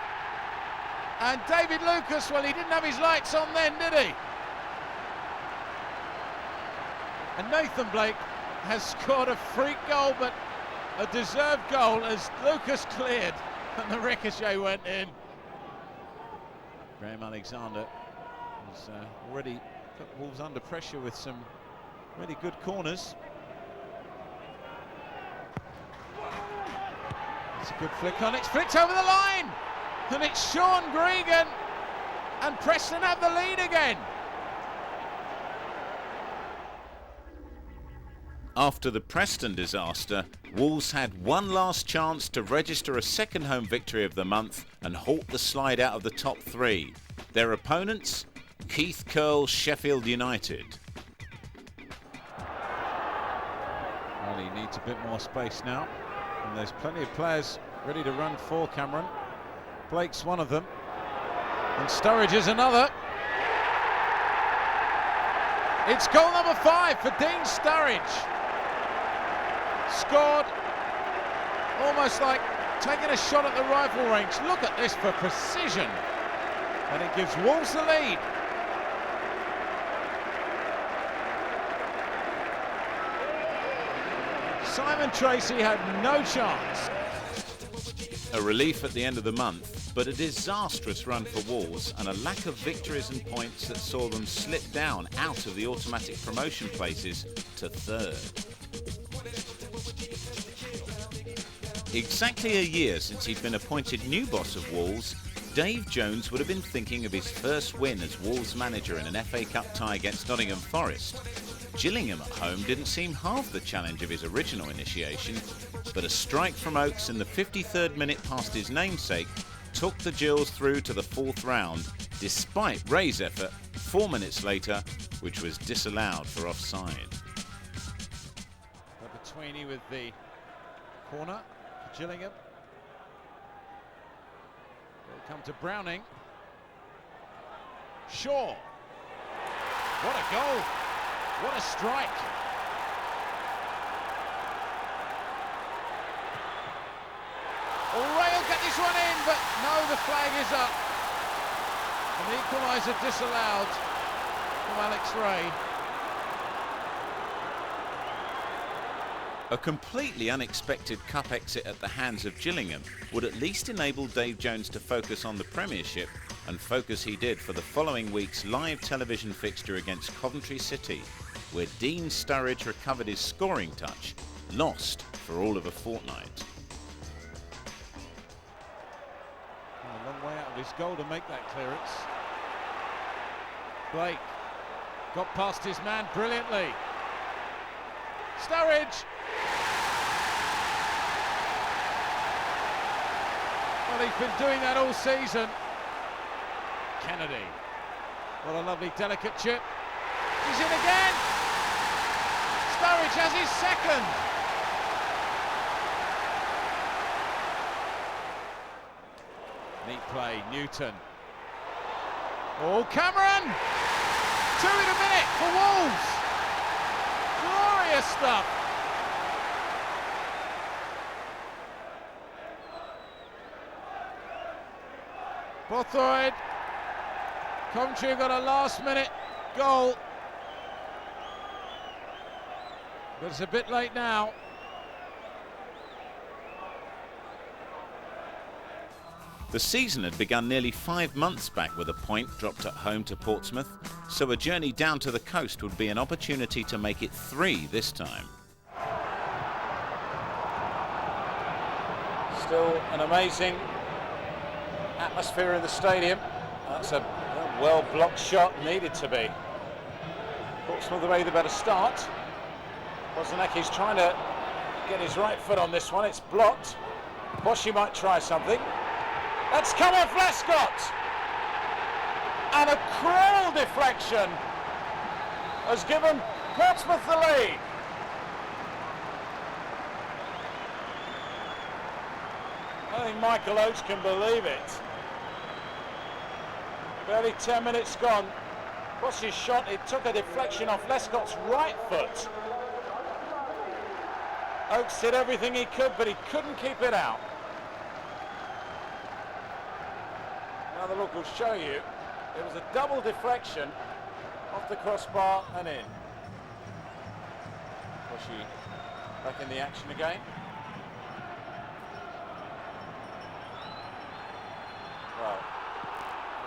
And David Lucas, well, he didn't have his lights on then, did he? And Nathan Blake has scored a freak goal, but a deserved goal as Lucas cleared and the ricochet went in. Graham Alexander has already put Wolves under pressure with some really good corners. It's a good flick on, it's flicked over the line! And it's Sean Gregan, and Preston have the lead again. After the Preston disaster, Wolves had one last chance to register a second home victory of the month and halt the slide out of the top three. Their opponents, Keith Curle's Sheffield United. Well, he needs a bit more space now, and there's plenty of players ready to run for Cameron. Blake's one of them, and Sturridge is another. It's goal number 5 for Dean Sturridge. Scored almost like taking a shot at the rifle range. Look at this for precision, and it gives Wolves the lead. Simon Tracy had no chance. A relief at the end of the month, but a disastrous run for Wolves and a lack of victories and points that saw them slip down out of the automatic promotion places to 3rd. Exactly a year since he'd been appointed new boss of Wolves, Dave Jones would have been thinking of his first win as Wolves manager in an FA Cup tie against Nottingham Forest. Gillingham at home didn't seem half the challenge of his original initiation, but a strike from Oakes in the 53rd minute past his namesake took the Gills through to the 4th round, despite Ray's effort 4 minutes later, which was disallowed for offside. Betweeny with the corner for Gillingham. They'll come to Browning. Shaw. What a goal! What a strike! Ray will get this one in, but no, the flag is up. An equaliser disallowed from Alex Ray. A completely unexpected cup exit at the hands of Gillingham would at least enable Dave Jones to focus on the Premiership, and focus he did for the following week's live television fixture against Coventry City, where Dean Sturridge recovered his scoring touch, lost for all of a fortnight. A long way out of his goal to make that clearance. Blake got past his man brilliantly. Sturridge. Well, he's been doing that all season. Kennedy. What a lovely delicate chip. He's in again. Sturridge has his second. Neat play, Newton. Oh, Cameron! 2 in a minute for Wolves. Glorious stuff. Bothroyd. Coventry got a last-minute goal. But it's a bit late now. The season had begun nearly 5 months back with a point dropped at home to Portsmouth, so a journey down to the coast would be an opportunity to make it 3 this time. Still an amazing atmosphere in the stadium. That's a well-blocked shot, needed to be. Portsmouth have made the better start. Wozniacki's trying to get his right foot on this one. It's blocked. Boshi might try something. That's come off Lescott. And a cruel deflection has given Portsmouth the lead. I think Michael Oates can believe it. Barely 10 minutes gone. What's his shot? It took a deflection off Lescott's right foot. Oakes did everything he could, but he couldn't keep it out. Another look will show you. It was a double deflection off the crossbar and in. Bushy back in the action again. Well,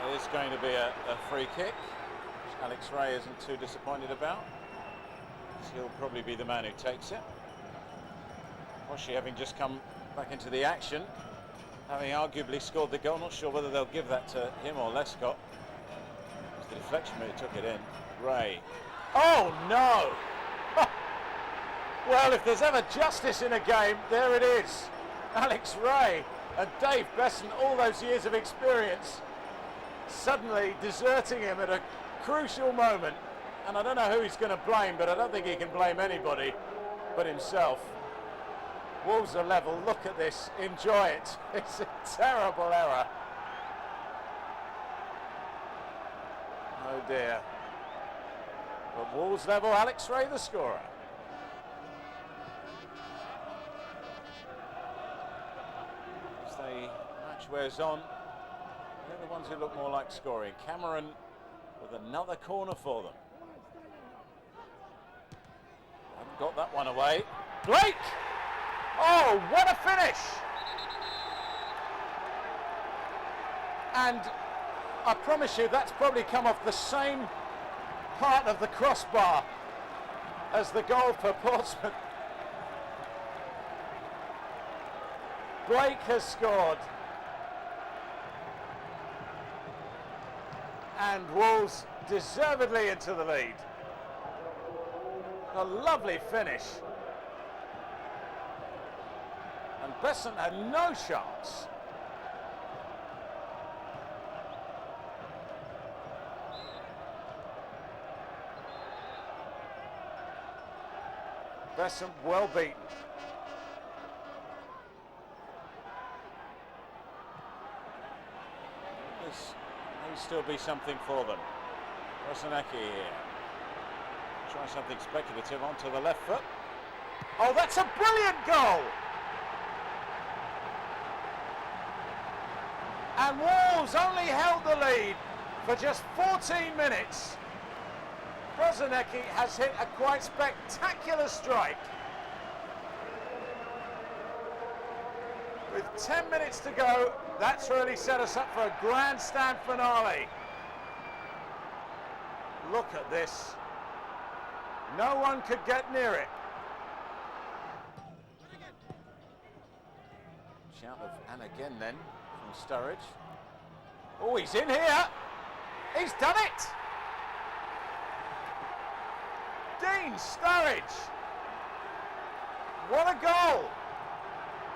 there is going to be a free kick, which Alex Ray isn't too disappointed about. He'll probably be the man who takes it. Bushy having just come back into the action, having arguably scored the goal. Not sure whether they'll give that to him or Lescott. It's the deflection who took it in. Ray. Oh no! Well, if there's ever justice in a game, there it is. Alex Ray and Dave Besson, all those years of experience, suddenly deserting him at a crucial moment. And I don't know who he's going to blame, but I don't think he can blame anybody but himself. Wolves are level. Look at this. Enjoy it. It's a terrible error. Oh dear. But Wolves level. Alex Ray the scorer. As the match wears on, they're the ones who look more like scoring. Cameron with another corner for them. Haven't got that one away. Blake! Oh, what a finish! And I promise you that's probably come off the same part of the crossbar as the goal for Portsmouth. Blake has scored. And Wolves deservedly into the lead. A lovely finish. And Besson had no chance. Besson well beaten. This may still be something for them. Rosanecki here. Try something speculative onto the left foot. Oh, that's a brilliant goal! And Wolves only held the lead for just 14 minutes. Rosanecki has hit a quite spectacular strike. With 10 minutes to go, that's really set us up for a grandstand finale. Look at this. No one could get near it. Shout of and again then from Sturridge. Oh, he's in here. He's done it. Dean Sturridge. What a goal.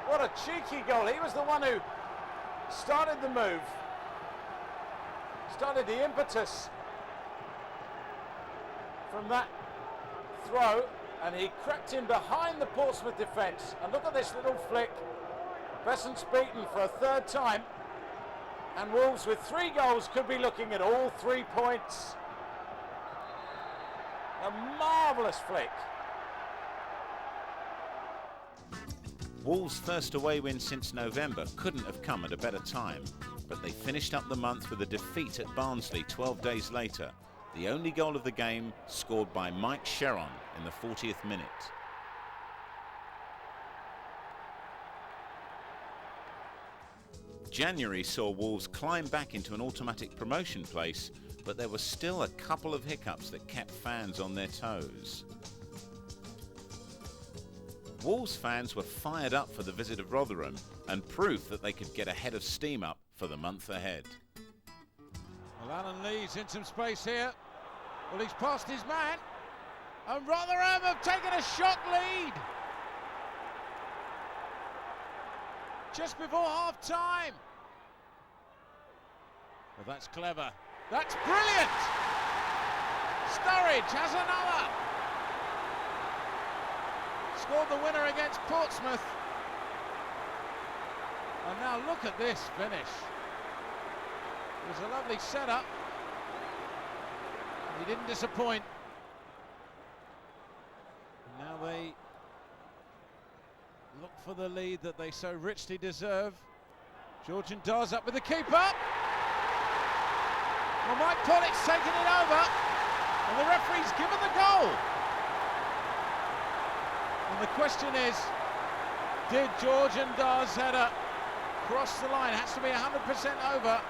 What a cheeky goal. He was the one who started the move. Started the impetus from that throw, and he crept in behind the Portsmouth defence. And look at this little flick. Besson's beaten for a third time, and Wolves with 3 goals could be looking at all 3 points. A marvellous flick. Wolves' first away win since November couldn't have come at a better time, but they finished up the month with a defeat at Barnsley 12 days later. The only goal of the game scored by Mike Sherron in the 40th minute. January saw Wolves climb back into an automatic promotion place, but there were still a couple of hiccups that kept fans on their toes. Wolves fans were fired up for the visit of Rotherham and proof that they could get a head of steam up for the month ahead. Well, Alan Lee's in some space here. Well, he's passed his man. And Rotherham have taken a shot lead. Just before half-time. Well, that's clever. That's brilliant! Sturridge has another. Scored the winner against Portsmouth. And now look at this finish. It was a lovely setup. He didn't disappoint. Now they look for the lead that they so richly deserve. Georgian does up with the keeper. Well, Mike Pollock's taken it over, and the referee's given the goal. And the question is, did Georgian Dar's header cross the line? It has to be 100% over.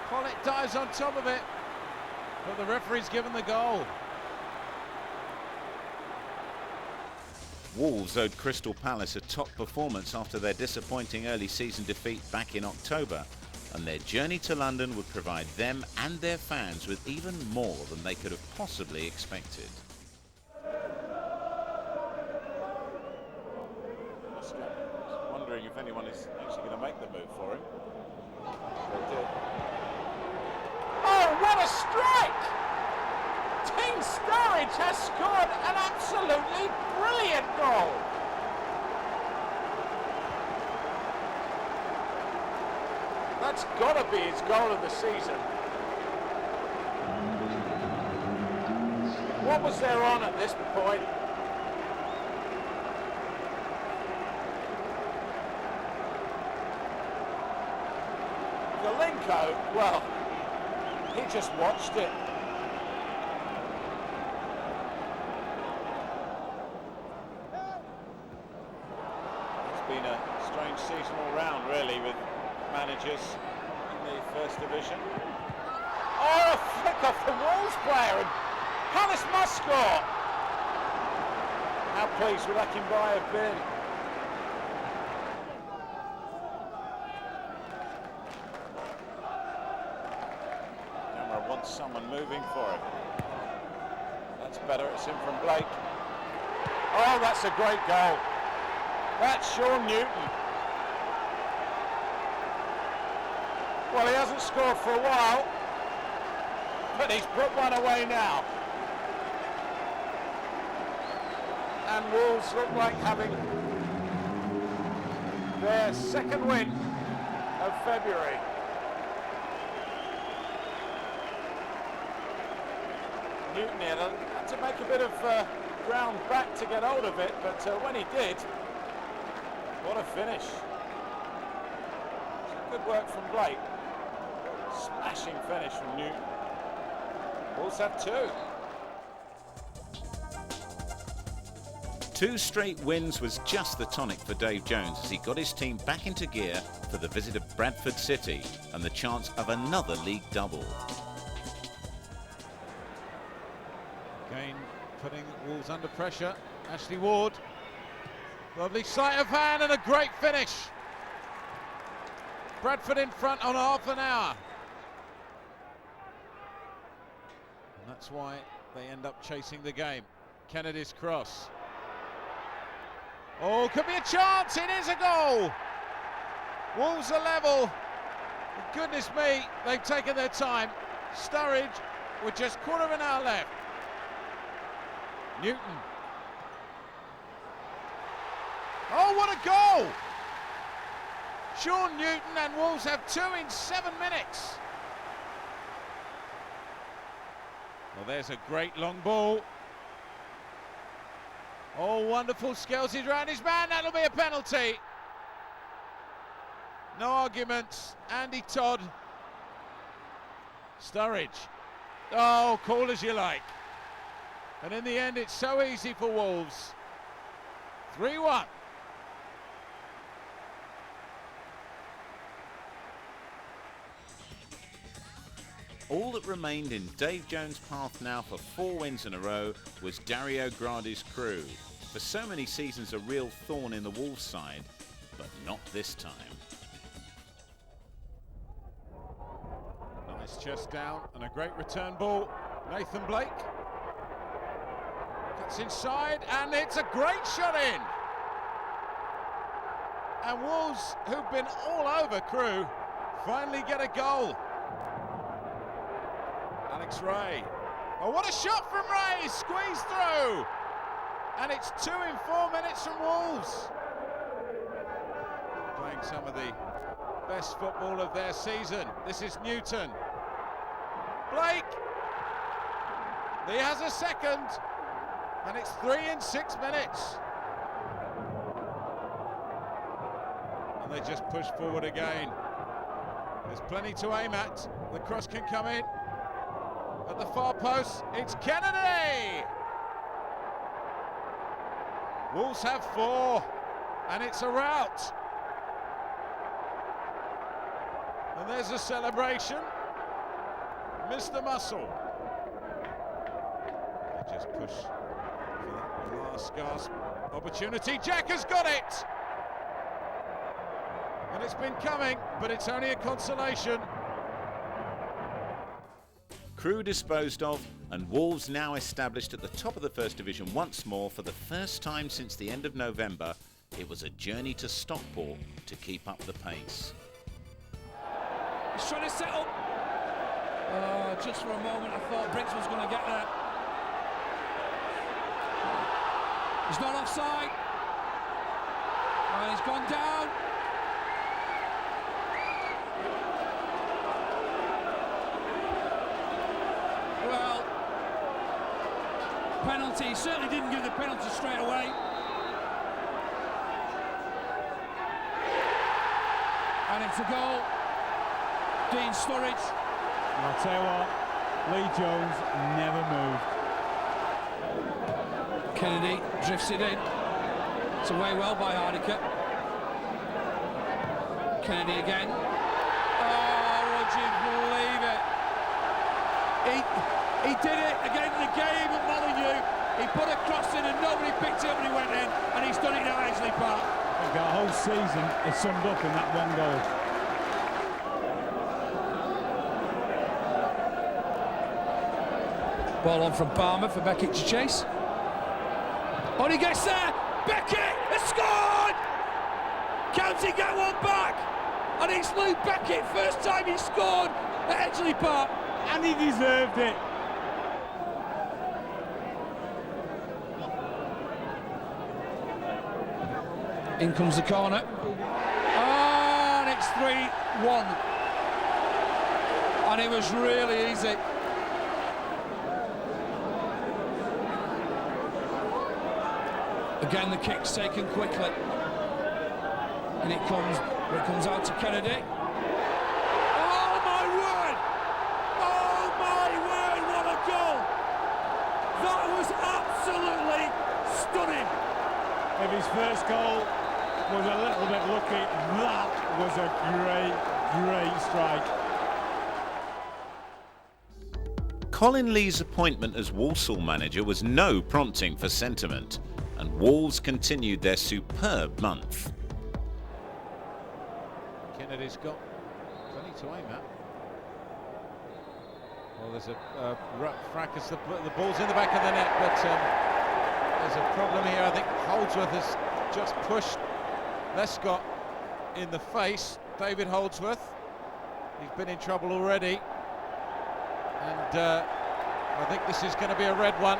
Pollock dives on top of it, but the referee's given the goal. Wolves owed Crystal Palace a top performance after their disappointing early season defeat back in October, and their journey to London would provide them and their fans with even more than they could have possibly expected. Wondering if anyone is actually going to make the move for him. They did. Oh, what a strike! Team Sturridge has scored an absolutely brilliant goal. That's got to be his goal of the season. What was there on at this point? Galinko, well, he just watched it. It's been a strange season all round, really, with managers in the First Division. Oh, a flick off the Wolves player, and Palace must score. How pleased would Akinbaye have been? Camera wants someone moving for it. That's better, it's in from Blake. Oh, that's a great goal. That's Sean Newton. Well, he hasn't scored for a while, but he's put one away now. And Wolves look like having their second win of February. Newton had to make a bit of ground back to get hold of it, but when he did, what a finish. Good work from Blake. Smashing finish from Newton. Wolves have two. 2 straight wins was just the tonic for Dave Jones as he got his team back into gear for the visit of Bradford City and the chance of another league double. Again, putting Wolves under pressure. Ashley Ward. Lovely sleight of hand and a great finish. Bradford in front on half an hour. And that's why they end up chasing the game. Kennedy's cross. Oh, could be a chance. It is a goal. Wolves are level. Goodness me, they've taken their time. Sturridge with just quarter of an hour left. Newton. Oh, what a goal! Sean Newton, and Wolves have 2 in 7 minutes. Well, there's a great long ball. Oh, wonderful skills. He's round his man. That'll be a penalty. No arguments. Andy Todd. Sturridge. Oh, call as you like. And in the end, it's so easy for Wolves. 3-1. All that remained in Dave Jones' path now for 4 wins in a row was Dario Gradi's crew. For so many seasons a real thorn in the Wolves side, but not this time. Nice chest down and a great return ball. Nathan Blake. Cuts inside and it's a great shot in. And Wolves, who've been all over Crewe, finally get a goal. Alex Ray. Oh, what a shot from Ray! Squeezed through! And it's 2 in 4 minutes from Wolves. Playing some of the best football of their season. This is Newton. Blake! He has a second, and it's 3 in 6 minutes. And they just push forward again. There's plenty to aim at. The cross can come in. At the far post, it's Kennedy! Wolves have 4, and it's a rout. And there's a celebration. Mr. Muscle. They just push for the last gasp opportunity. Jack has got it! And it's been coming, but it's only a consolation. Crewe disposed of, and Wolves now established at the top of the First Division once more for the first time since the end of November. It was a journey to Stockport to keep up the pace. He's trying to set up. Just for a moment I thought Briggs was going to get there. He's not offside. And he's gone down. Well, penalty. He certainly didn't give the penalty straight away. And it's a goal. Dean Sturridge. I'll tell you what, Lee Jones never moved. Kennedy drifts it in. It's away well by Hardiker. Kennedy again. Oh, would you believe it? He did it again in the game at Molineux. He put a cross in and nobody picked it up and he went in, and he's done it at Isley Park. I think our whole season is summed up in that one goal. Ball on from Palmer for Beckett to chase. Oh, he gets there! Beckett has scored! County get one back! And it's Luke Beckett, first time he scored at Edgley Park. And he deserved it. In comes the corner. Oh, and it's 3-1. And it was really easy. Again, the kick's taken quickly. And it comes out to Kennedy. Oh my word! Oh my word, what a goal! That was absolutely stunning. If his first goal was a little bit lucky, that was a great strike. Colin Lee's appointment as Walsall manager was no prompting for sentiment, and Wolves continued their superb month. Kennedy's got plenty to aim at. Well, there's a fracas, the ball's in the back of the net, but there's a problem here. I think Holdsworth has just pushed Lescott in the face. David Holdsworth, he's been in trouble already, and I think this is going to be a red one.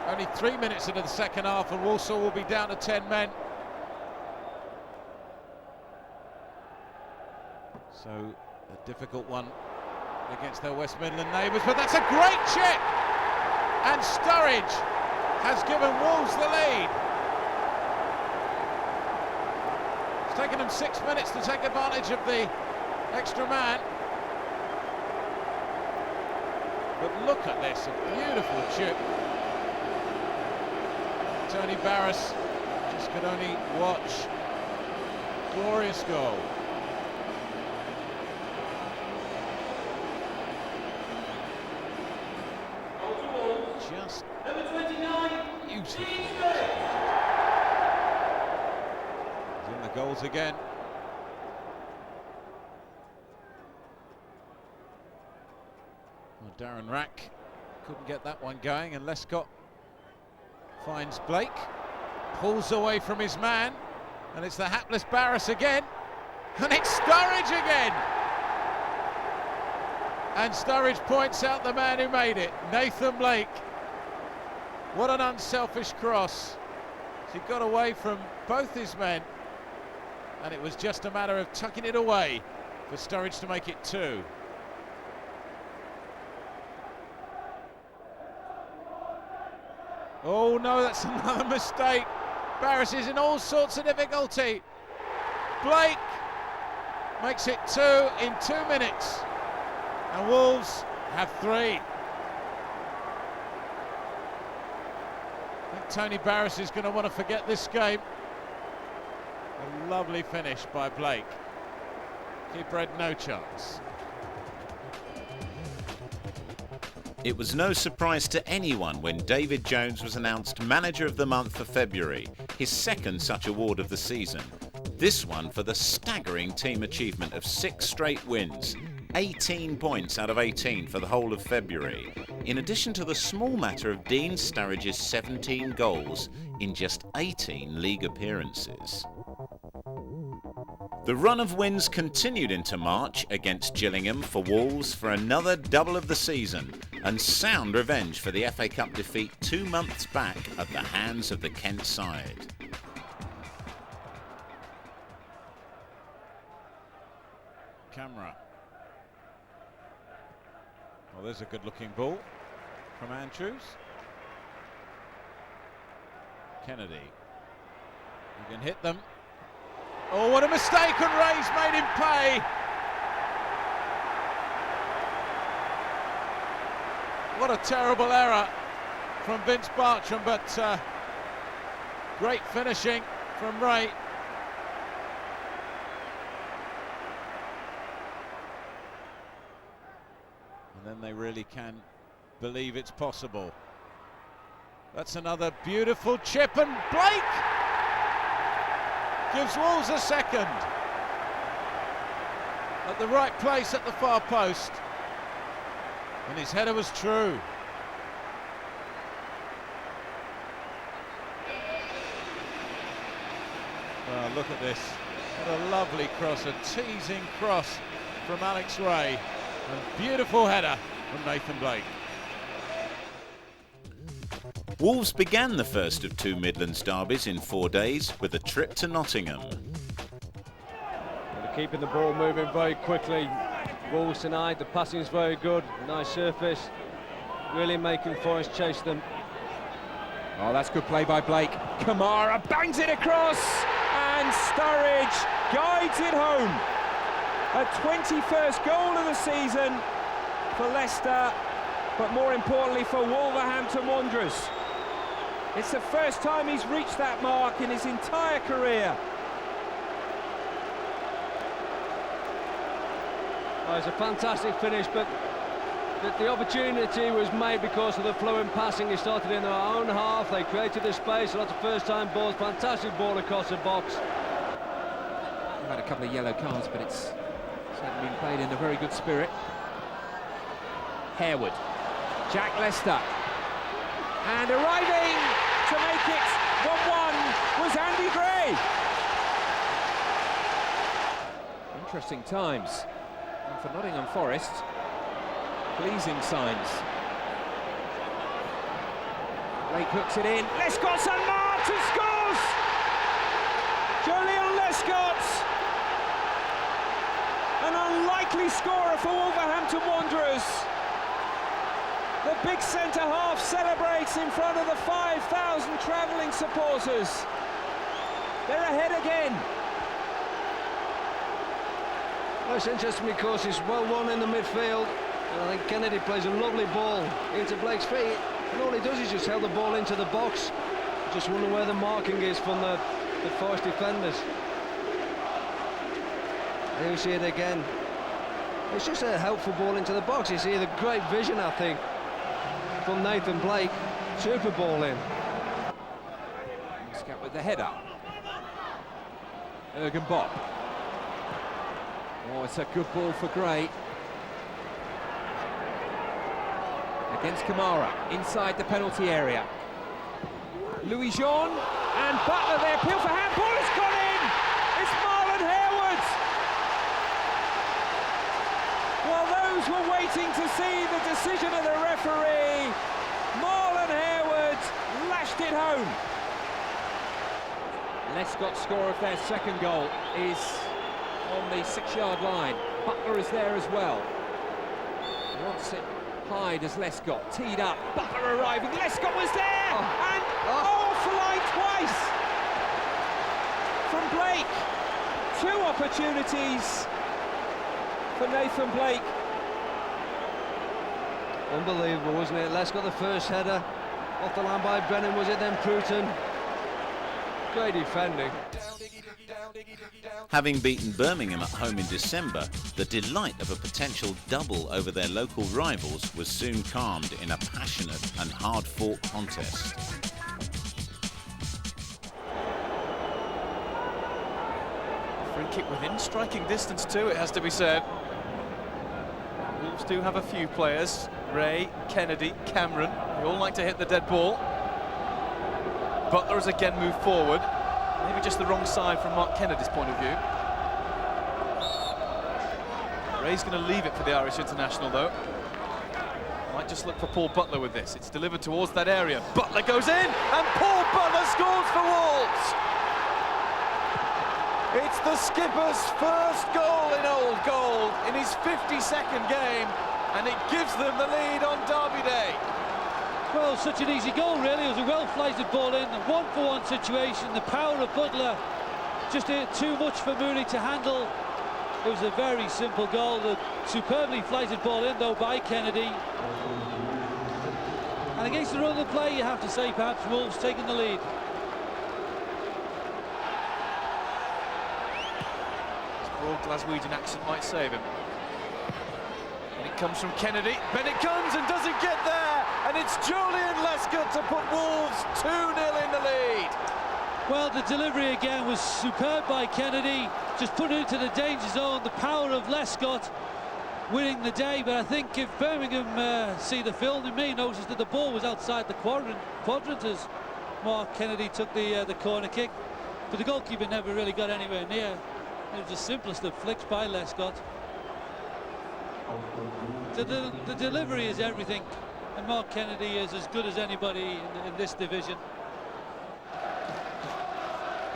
Only 3 minutes into the second half and Walsall will be down to 10 men. So a difficult one against their West Midland neighbours, but that's a great chip! And Sturridge has given Wolves the lead. It's taken them 6 minutes to take advantage of the extra man. But look at this, a beautiful chip. Tony Barras just could only watch. Glorious goal. Just beautiful. He's in the goals again. Well, Darren Rack couldn't get that one going, and Lescott finds Blake, pulls away from his man, and it's the hapless Barras again, and it's Sturridge again! And Sturridge points out the man who made it, Nathan Blake. What an unselfish cross. He got away from both his men and it was just a matter of tucking it away for Sturridge to make it 2. Oh no, that's another mistake. Barris is in all sorts of difficulty. Blake makes it 2 in 2 minutes, and Wolves have 3. I think Tony Barris is going to want to forget this game. A lovely finish by Blake. Keeper had no chance. It was no surprise to anyone when David Jones was announced Manager of the Month for February, his second such award of the season. This one for the staggering team achievement of 6 straight wins, 18 points out of 18 for the whole of February, in addition to the small matter of Dean Sturridge's 17 goals in just 18 league appearances. The run of wins continued into March against Gillingham for Wolves for another double of the season, and sound revenge for the FA Cup defeat 2 months back at the hands of the Kent side. Camera. Well, there's a good looking ball from Andrews. Kennedy. You can hit them. Oh, what a mistake, and Ray's made him pay. What a terrible error from Vince Bartram, but great finishing from Ray. And then they really can believe it's possible. That's another beautiful chip, and Blake gives Wolves a second. At the right place at the far post. And his header was true. Oh, look at this. What a lovely cross, a teasing cross from Alex Ray. A beautiful header from Nathan Blake. Wolves began the first of 2 Midlands derbies in 4 days with a trip to Nottingham. They're keeping the ball moving very quickly. Wolves tonight, the passing's very good, nice surface, really making Forest chase them. Oh, that's good play by Blake. Kamara bangs it across, and Sturridge guides it home. A 21st goal of the season for Leicester, but more importantly for Wolverhampton Wanderers. It's the first time he's reached that mark in his entire career. Oh, it's a fantastic finish, but the opportunity was made because of the fluent passing. He started in their own half, they created the space, lots of first-time balls, fantastic ball across the box. We've had a couple of yellow cards, but it's certainly been played in a very good spirit. Harewood, Jack Lester, and arriving to make it 1-1 was Andy Gray. Interesting times. And for Nottingham Forest, pleasing signs. Blake hooks it in. Lescott and Martin scores! Julian Lescott, an unlikely scorer for Wolverhampton Wanderers. The big centre-half celebrates in front of the 5,000 travelling supporters. They're ahead again. Well, it's interesting because it's well won in the midfield, and I think Kennedy plays a lovely ball into Blake's feet, and all he does is just held the ball into the box. Just wonder where the marking is from the Forest defenders. Here we see it again. It's just a helpful ball into the box. You see the great vision, I think, from Nathan Blake. Super ball in. Scout with the header. Ergen Bob. Oh, it's a good ball for Gray. Against Kamara, inside the penalty area. Louis Jean and Butler, they appeal for handball, it's gone in! It's Marlon Harewood! While those were waiting to see the decision of the referee, Marlon Harewood lashed it home. Lescott's score of their second goal is on the 6-yard line. Butler is there as well. Wants it high as Lescott, teed up, Butler arriving, Lescott was there! And off the line twice! From Blake. 2 opportunities for Nathan Blake. Unbelievable, wasn't it? Lescott the first header, off the line by Brennan, was it then Pruton? Great defending. Having beaten Birmingham at home in December, the delight of a potential double over their local rivals was soon calmed in a passionate and hard-fought contest. Free kick within striking distance too, it has to be said. Wolves do have a few players, Ray, Kennedy, Cameron, they all like to hit the dead ball. Butler has again moved forward. Maybe just the wrong side from Mark Kennedy's point of view. Ray's going to leave it for the Irish international though. Might just look for Paul Butler with this. It's delivered towards that area. Butler goes in and Paul Butler scores for Wolves. It's the skipper's first goal in Old Gold in his 52nd game, and it gives them the lead on Derby Day. Well, such an easy goal, really. It was a well-flighted ball in, a one-for-one situation. The power of Butler just too much for Mooney to handle. It was a very simple goal. The superbly flighted ball in, though, by Kennedy. And against the run of the play, you have to say, perhaps Wolves taking the lead. His broad Glaswegian accent might save him. And it comes from Kennedy. Bennett comes and doesn't get there. And it's Julian Lescott to put Wolves 2-0 in the lead. Well, the delivery again was superb by Kennedy. Just put it into the danger zone. The power of Lescott winning the day. But I think if Birmingham see the film, they may notice that the ball was outside the quadrant as Mark Kennedy took the corner kick. But the goalkeeper never really got anywhere near. It was the simplest of flicks by Lescott. The delivery is everything. And Mark Kennedy is as good as anybody in this division.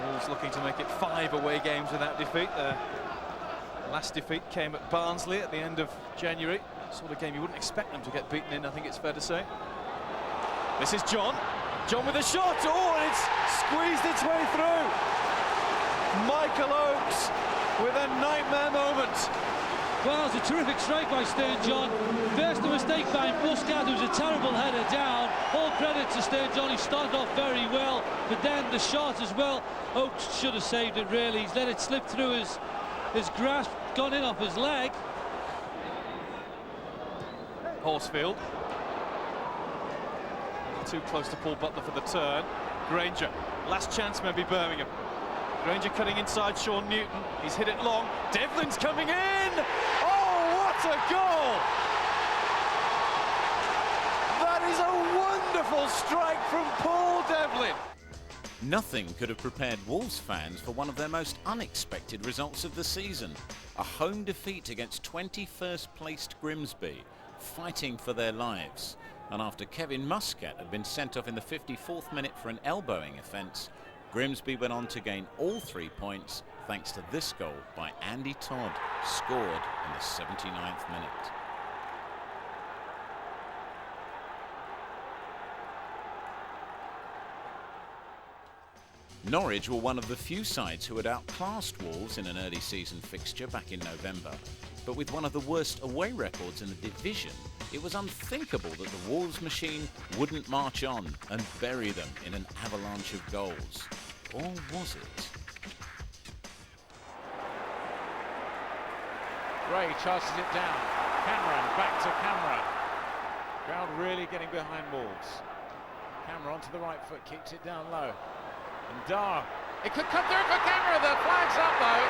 Wolves looking to make it 5 away games without defeat. Their last defeat came at Barnsley at the end of January. Sort of game you wouldn't expect them to get beaten in, I think it's fair to say. This is John. John with a shot. Oh, and it's squeezed its way through. Michael Oakes with a nightmare moment. Well, it was a terrific strike by Stern John. First a mistake by Muscat, who was a terrible header down. All credit to Stern John, he started off very well, but then the shot as well. Oakes should have saved it, really. He's let it slip through his grasp, gone in off his leg. Horsfield. Too close to Paul Butler for the turn. Granger, last chance maybe Birmingham. Granger cutting inside Sean Newton. He's hit it long. Devlin's coming in. Oh, what a goal! That is a wonderful strike from Paul Devlin. Nothing could have prepared Wolves fans for one of their most unexpected results of the season. A home defeat against 21st placed Grimsby, fighting for their lives. And after Kevin Muscat had been sent off in the 54th minute for an elbowing offence, Grimsby went on to gain all 3 points thanks to this goal by Andy Todd, scored in the 79th minute. Norwich were one of the few sides who had outclassed Wolves in an early season fixture back in November. But with one of the worst away records in the division, it was unthinkable that the Wolves machine wouldn't march on and bury them in an avalanche of goals. Or was it? Gray tosses it down. Cameron, back to Camera. Crowd really getting behind Wolves. Camera onto the right foot, kicks it down low. And Dar, it could come through for Camera. The flag's up though.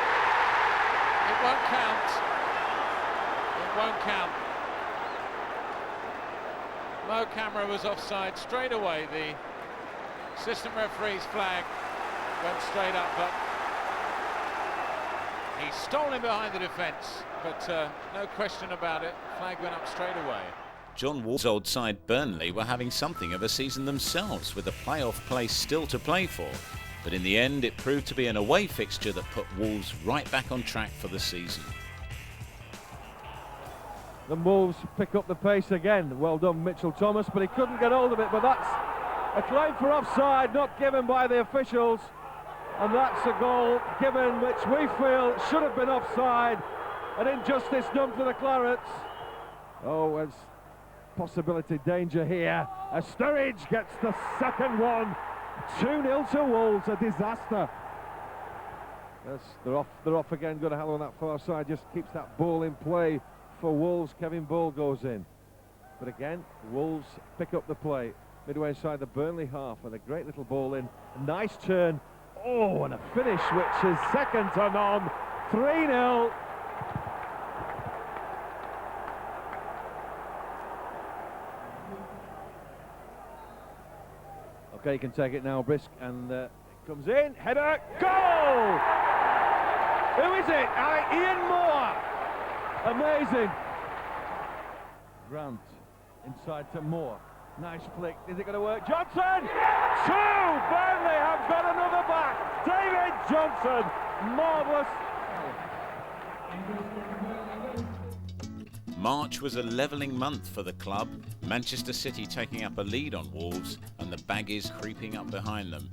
It won't count. It won't count. Mo Camera was offside straight away. The assistant referee's flag went straight up, but he's stolen behind the defence. But no question about it. Flag went up straight away. John Wall's old side Burnley were having something of a season themselves, with a playoff place still to play for. But in the end, it proved to be an away fixture that put Wolves right back on track for the season. The Wolves pick up the pace again. Well done, Mitchell Thomas, but he couldn't get hold of it. But that's a claim for offside, not given by the officials. And that's a goal given which we feel should have been offside. An injustice done to the Clarets. Oh, there's possibility danger here as Sturridge gets the second one. 2-0 to Wolves, a disaster. Yes, they're off again. Goodall on that far side just keeps that ball in play for Wolves. Kevin Ball goes in. But again, Wolves pick up the play. Midway inside the Burnley half with a great little ball in. A nice turn. Oh, and a finish which is second to none. 3-0. Okay, you can take it now, Brisk, and it comes in. Header, goal! Who is it? Ian Moore. Amazing. Grant inside to Moore. Nice flick. Is it going to work? Johnson! 2! Burnley have got another back. David Johnson. Marvellous. March was a levelling month for the club, Manchester City taking up a lead on Wolves and the Baggies creeping up behind them.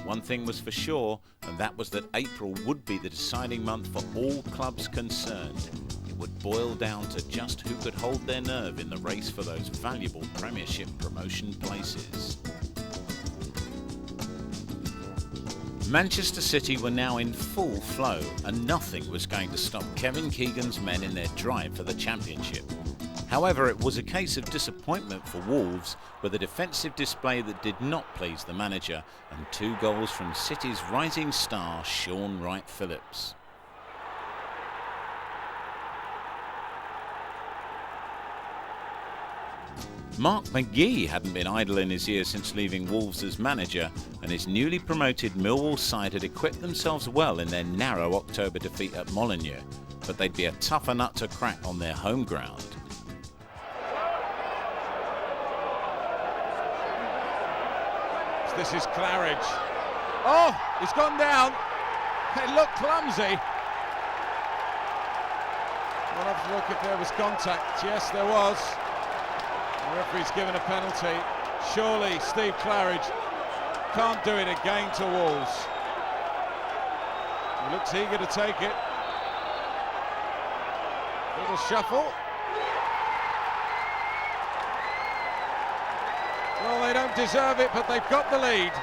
One thing was for sure, and that was that April would be the deciding month for all clubs concerned. It would boil down to just who could hold their nerve in the race for those valuable Premiership promotion places. Manchester City were now in full flow, and nothing was going to stop Kevin Keegan's men in their drive for the Championship. However, it was a case of disappointment for Wolves, with a defensive display that did not please the manager, and 2 goals from City's rising star, Sean Wright-Phillips. Mark McGee hadn't been idle in his years since leaving Wolves as manager, and his newly promoted Millwall side had equipped themselves well in their narrow October defeat at Molineux, but they'd be a tougher nut to crack on their home ground. This is Claridge. Oh, he's gone down. It looked clumsy. We'll have to look if there was contact. Yes, there was. The referee's given a penalty. Surely Steve Claridge can't do it again to Wolves. He looks eager to take it. Little shuffle. Well, they don't deserve it, but they've got the lead.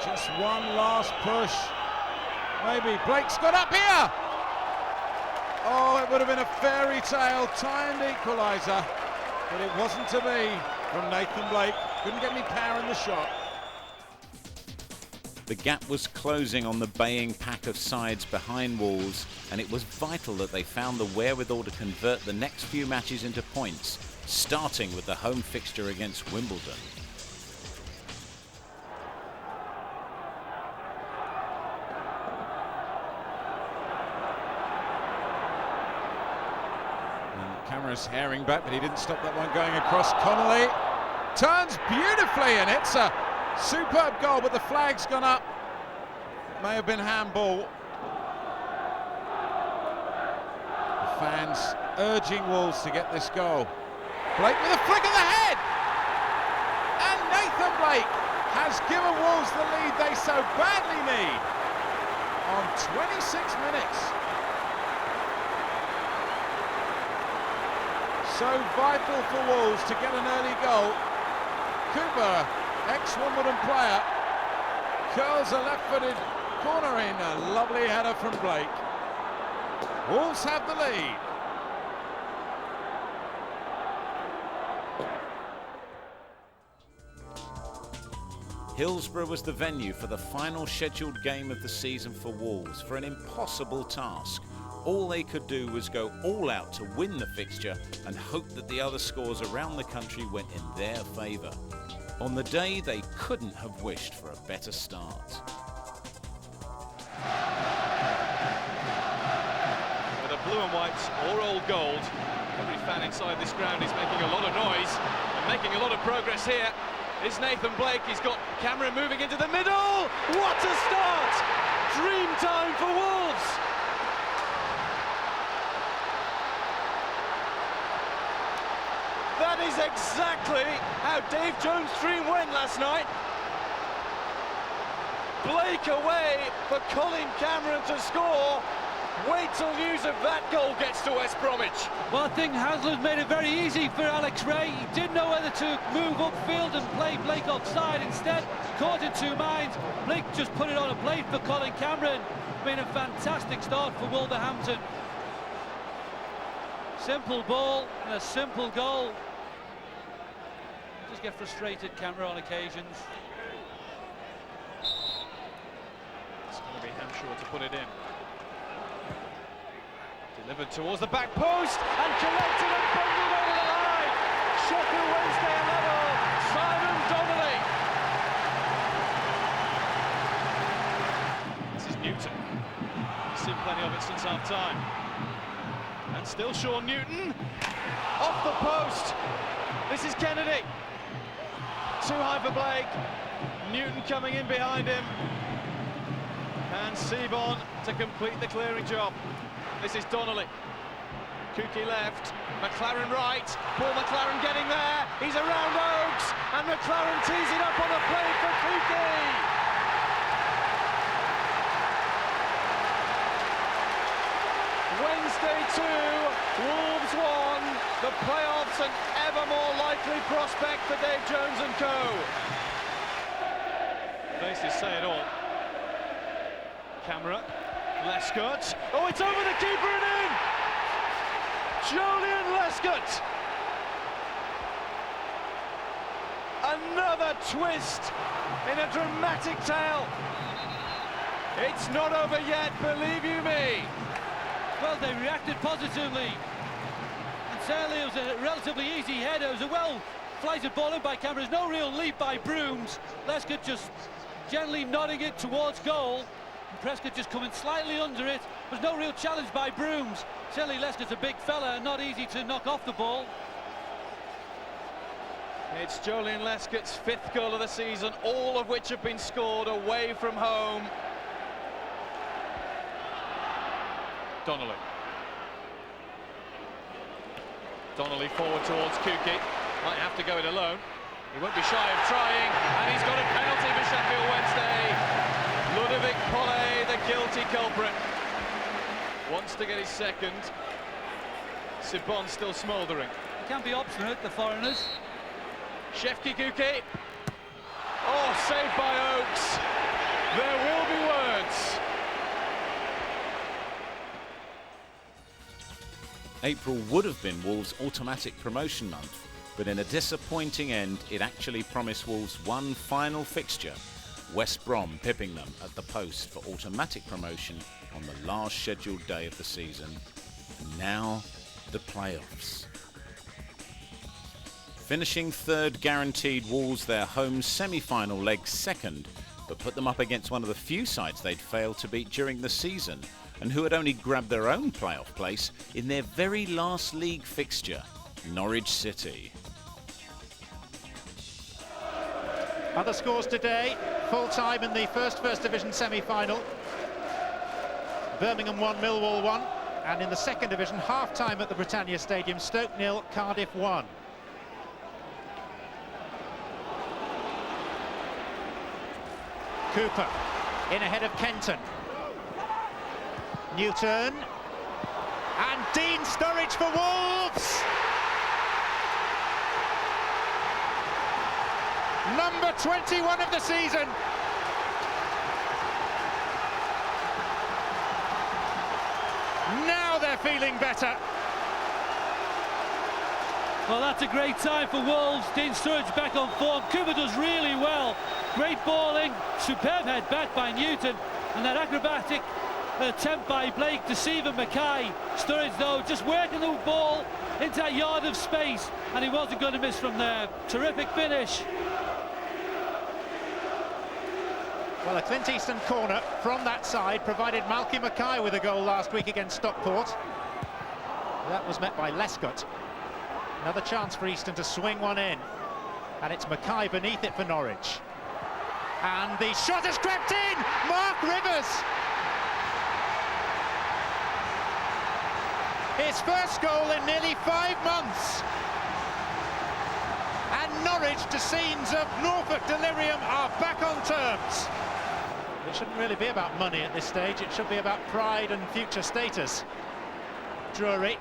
Just one last push. Maybe Blake's got up here. Oh, it would have been a fairy tale timed equaliser, but it wasn't to be from Nathan Blake. Couldn't get any power in the shot. The gap was closing on the baying pack of sides behind Wolves, and it was vital that they found the wherewithal to convert the next few matches into points, starting with the home fixture against Wimbledon. Camera's herring back, but he didn't stop that one going across. Connolly turns beautifully, and it's a superb goal, but the flag's gone up. May have been handball. The fans urging Wolves to get this goal. Blake with a flick of the head, and Nathan Blake has given Wolves the lead they so badly need on 26 minutes. So vital for Wolves to get an early goal. Cooper, ex-Wimbledon player, curls a left-footed corner in. A lovely header from Blake. Wolves have the lead. Hillsborough was the venue for the final scheduled game of the season for Wolves, for an impossible task. All they could do was go all out to win the fixture and hope that the other scores around the country went in their favour. On the day, they couldn't have wished for a better start. Whether blue and white or old gold, Every fan inside this ground is making a lot of noise and making a lot of progress here. Is Nathan Blake. He's got Cameron moving into the middle. What a start! Dream time for Wolves. That is exactly how Dave Jones' dream went last night. Blake away for Colin Cameron to score. Wait till news of that goal gets to West Bromwich. Well, I think Hasler's made it very easy for Alex Ray. He didn't know whether to move upfield and play Blake offside. Instead, caught in two minds. Blake just put it on a plate for Colin Cameron. Been a fantastic start for Wolverhampton. Simple ball and a simple goal. Just get frustrated, Cameron, on occasions. It's going to be Hampshire to put it in. Delivered towards the back post and collected and bundled over the line. Sheffield Wednesday level. Simon Donnelly. This is Newton. He's seen plenty of it since half time. And still Sean Newton. Off the post. This is Kennedy. Too high for Blake. Newton coming in behind him. And Seaborn to complete the clearing job. This is Donnelly. Kuki left, McLaren right, Paul McLaren getting there, he's around Oakes, and McLaren tees it up on a plate for Kuki. Wednesday 2, Wolves 1, the playoffs an ever more likely prospect for Dave Jones and co. Faces say it all. Camera. Lescott. Oh, it's over the keeper and in! Julian Lescott! Another twist in a dramatic tale. It's not over yet, believe you me. Well, they reacted positively. And certainly it was a relatively easy header. It was a well-flighted ball in by Cameron. There's no real leap by Brooms. Lescott just gently nodding it towards goal. Prescott just coming slightly under it. There's no real challenge by Brooms. Certainly Lescott's a big fella and not easy to knock off the ball. It's Julian Lescott's 5th goal of the season, all of which have been scored away from home. Donnelly. Donnelly forward towards Kuki. Might have to go it alone. He won't be shy of trying, and he's got a penalty for Sheffield Wednesday. Ludovic Pollet, the guilty culprit, wants to get his second. Sibon still smouldering. Can be obstinate, the foreigners. Shefki Kuki. Oh, saved by Oakes. There will be words. April would have been Wolves' automatic promotion month, but in a disappointing end, it actually promised Wolves one final fixture. West Brom pipping them at the post for automatic promotion on the last scheduled day of the season. And now, the playoffs. Finishing third guaranteed Wolves their home semi-final leg second, but put them up against one of the few sides they'd failed to beat during the season, and who had only grabbed their own playoff place in their very last league fixture, Norwich City. Other scores today, full-time in the First Division semi-final. Birmingham 1, Millwall 1. And in the Second Division, half-time at the Britannia Stadium, Stoke 0, Cardiff 1. Cooper in ahead of Kenton. Newton. And Dean Sturridge for Wolves! Number 21 of the season. Now they're feeling better. Well, that's a great time for Wolves. Dean Sturridge back on form. Cooper does really well. Great balling, superb head back by Newton, and that acrobatic attempt by Blake to Stephen Mackay. Sturridge, though, just working the ball into that yard of space, and he wasn't going to miss from there. Terrific finish. Well, a Clint Easton corner from that side provided Malky Mackay with a goal last week against Stockport. That was met by Lescott. Another chance for Easton to swing one in. And it's Mackay beneath it for Norwich. And the shot has crept in! Mark Rivers! His first goal in nearly 5 months. And Norwich, to scenes of Norfolk delirium, are back on terms. It shouldn't really be about money at this stage. It should be about pride and future status. Drury.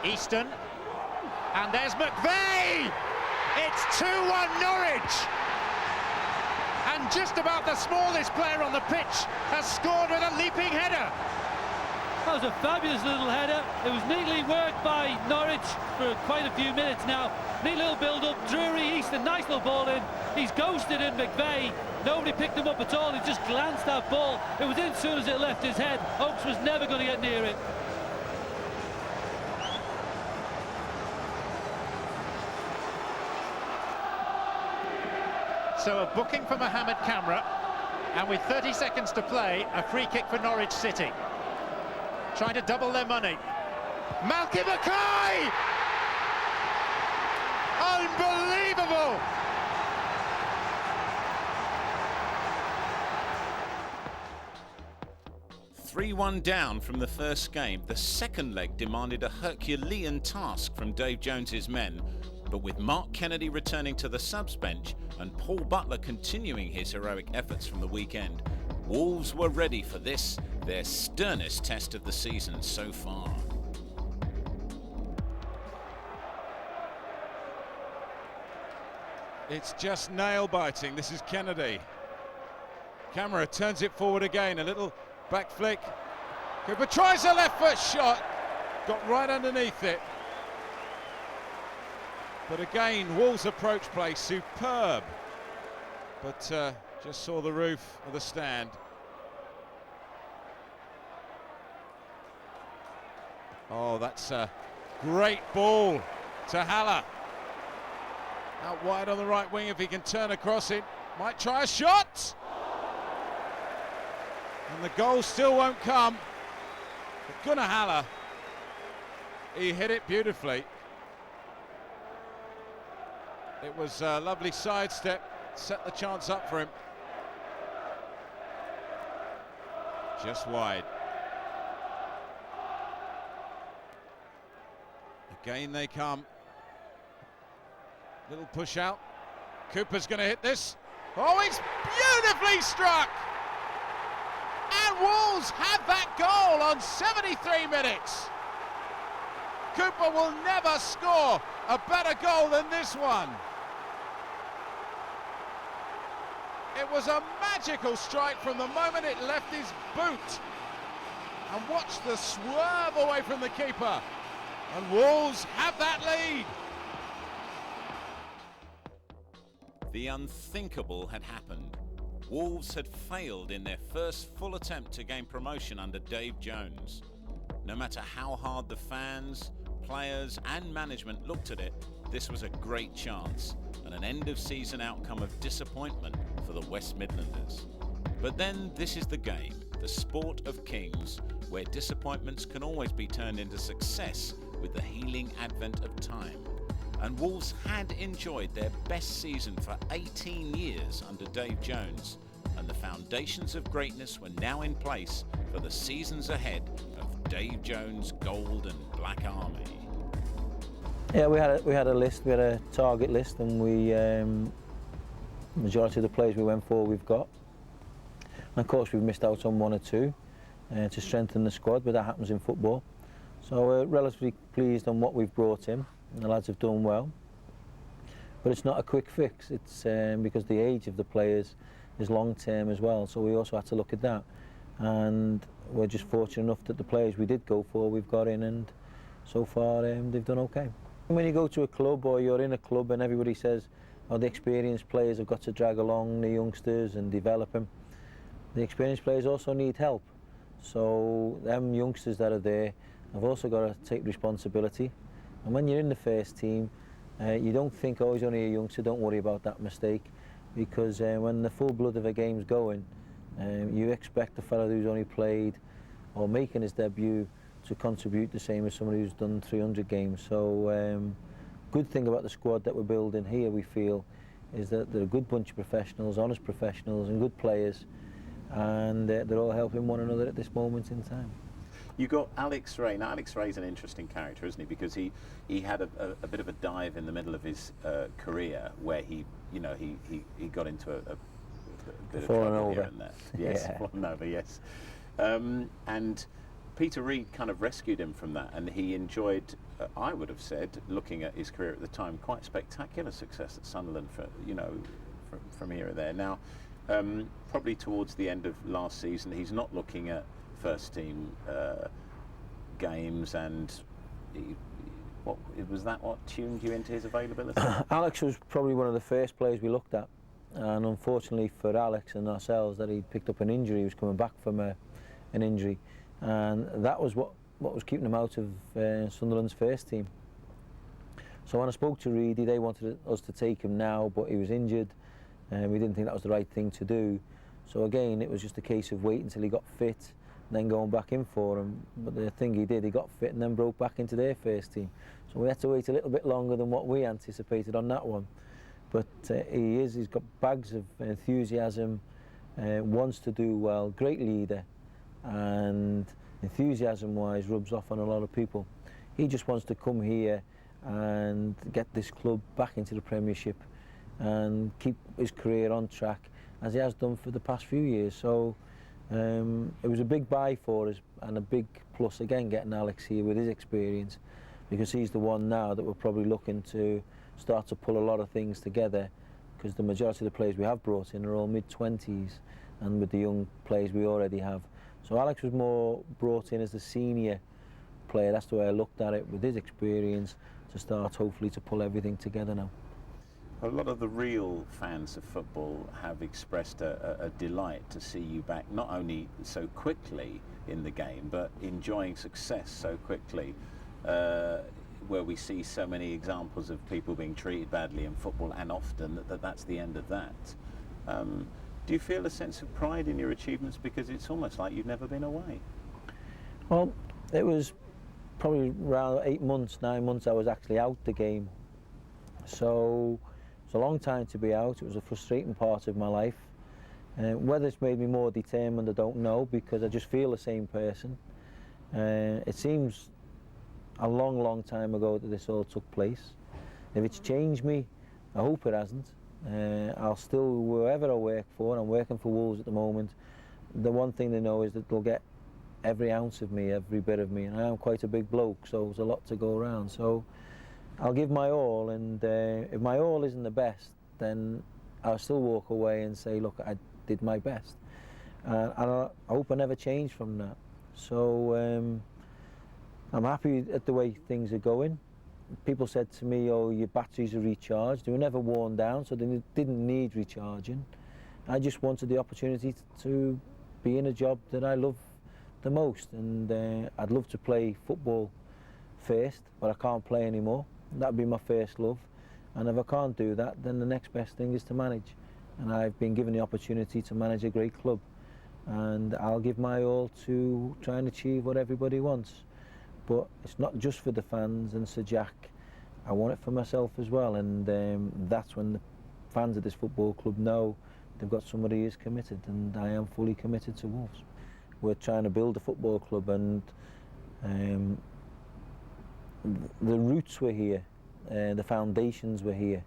Easton. And there's McVeigh! It's 2-1 Norwich! And just about the smallest player on the pitch has scored with a leaping header. That was a fabulous little header. It was neatly worked by Norwich for quite a few minutes now. Neat little build-up. Drury, Easton, nice little ball in. He's ghosted in McVeigh. Nobody picked him up at all. He just glanced that ball. It was in as soon as it left his head. Oakes was never going to get near it. So a booking for Mohamed Camara, and with 30 seconds to play, a free kick for Norwich City. Trying to double their money. Malky Mackay! Unbelievable! "3-1 down from the first game, the second leg demanded a Herculean task from Dave Jones's men, but with Mark Kennedy returning to the subs bench and Paul Butler continuing his heroic efforts from the weekend, Wolves were ready for this, their sternest test of the season so far. It's just nail-biting. This is Kennedy. Camara turns it forward again, a little back flick. Cooper tries a left foot shot, got right underneath it. But again, Wolves' approach play superb. But just saw the roof of the stand. Oh, that's a great ball to Haller. Out wide on the right wing, if he can turn across it. Might try a shot! And the goal still won't come. But Gunnar Haller, he hit it beautifully. It was a lovely sidestep, set the chance up for him. Just wide. Again they come. Little push out. Cooper's going to hit this. Oh, it's beautifully struck! And Wolves have that goal on 73 minutes. Cooper will never score a better goal than this one. It was a magical strike from the moment it left his boot. And watch the swerve away from the keeper. And Wolves have that lead. The unthinkable had happened. Wolves had failed in their first full attempt to gain promotion under Dave Jones. No matter how hard the fans, players and management looked at it, this was a great chance and an end-of-season outcome of disappointment for the West Midlanders. But then this is the game, the sport of kings, where disappointments can always be turned into success with the healing advent of time. And Wolves had enjoyed their best season for 18 years under Dave Jones, and the foundations of greatness were now in place for the seasons ahead of Dave Jones' Gold and Black Army. Yeah, we had a list, we had a target list, and we majority of the players we went for we've got. And of course we've missed out on one or two to strengthen the squad, but that happens in football. So we're relatively pleased on what we've brought in. The lads have done well, but it's not a quick fix. It's because the age of the players is long term as well, so we also had to look at that, and we're just fortunate enough that the players we did go for we've got in, and so far they've done okay. When you go to a club or you're in a club and everybody says, oh, the experienced players have got to drag along the youngsters and develop them, the experienced players also need help. So them youngsters that are there have also got to take responsibility. And when you're in the first team, you don't think, oh, he's only a youngster, don't worry about that mistake. Because when the full blood of a game's going, you expect the fella who's only played or making his debut to contribute the same as somebody who's done 300 games. So good thing about the squad that we're building here, we feel, is that they're a good bunch of professionals, honest professionals and good players, and they're all helping one another at this moment in time. You got Alex Ray. Now, Alex Ray's an interesting character, isn't he? Because he had a bit of a dive in the middle of his career where he got into a bit of trouble here and there. Yes, Yeah. fallen over, yes. And Peter Reid kind of rescued him from that, and he enjoyed, I would have said, looking at his career at the time, quite spectacular success at Sunderland, from here or there. Now, probably towards the end of last season, he's not looking at first team games, and what tuned you into his availability? Alex was probably one of the first players we looked at, and unfortunately for Alex and ourselves, that he picked up an injury. He was coming back from an injury, and that was what was keeping him out of Sunderland's first team. So when I spoke to Reedy, they wanted us to take him now, but he was injured, and we didn't think that was the right thing to do. So again, it was just a case of waiting until he got fit, and then going back in for him. But the thing he did, he got fit and then broke back into their first team. So we had to wait a little bit longer than what we anticipated on that one. But he's got bags of enthusiasm, wants to do well, great leader, and enthusiasm-wise rubs off on a lot of people. He just wants to come here and get this club back into the Premiership and keep his career on track, as he has done for the past few years. So it was a big buy for us, and a big plus again getting Alex here with his experience, because he's the one now that we're probably looking to start to pull a lot of things together, because the majority of the players we have brought in are all mid-20s, and with the young players we already have. So Alex was more brought in as the senior player. That's the way I looked at it, with his experience, to start hopefully to pull everything together now. A lot of the real fans of football have expressed a delight to see you back, not only so quickly in the game, but enjoying success so quickly, where we see so many examples of people being treated badly in football, and often that's the end of that. Do you feel a sense of pride in your achievements, because it's almost like you've never been away? Well, it was probably around 8 months, 9 months I was actually out the game. So it's a long time to be out. It was a frustrating part of my life. Whether it's made me more determined, I don't know, because I just feel the same person. It seems a long time ago that this all took place. If it's changed me, I hope it hasn't. I'll still, wherever I work for, I'm working for Wolves at the moment, the one thing they know is that they'll get every ounce of me, every bit of me, and I am quite a big bloke, so there's a lot to go around. So I'll give my all, and if my all isn't the best, then I'll still walk away and say, look, I did my best. And I hope I never change from that. So I'm happy at the way things are going. People said to me, oh, your batteries are recharged. They were never worn down, so they didn't need recharging. I just wanted the opportunity to be in a job that I love the most, and I'd love to play football first, but I can't play anymore. That'd be my first love, and if I can't do that, then the next best thing is to manage. And I've been given the opportunity to manage a great club, and I'll give my all to try and achieve what everybody wants. But it's not just for the fans and Sir Jack. I want it for myself as well, and that's when the fans of this football club know they've got somebody who's committed, and I am fully committed to Wolves. We're trying to build a football club, and the roots were here, the foundations were here,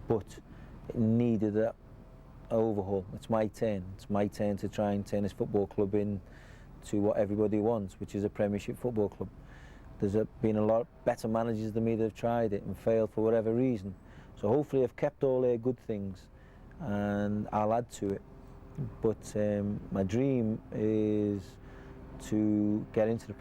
but it needed that overhaul. It's my turn. It's my turn to try and turn this football club into what everybody wants, which is a Premiership football club. There's been a lot better managers than me that have tried it and failed for whatever reason. So hopefully I've kept all their good things, and I'll add to it. But my dream is to get into the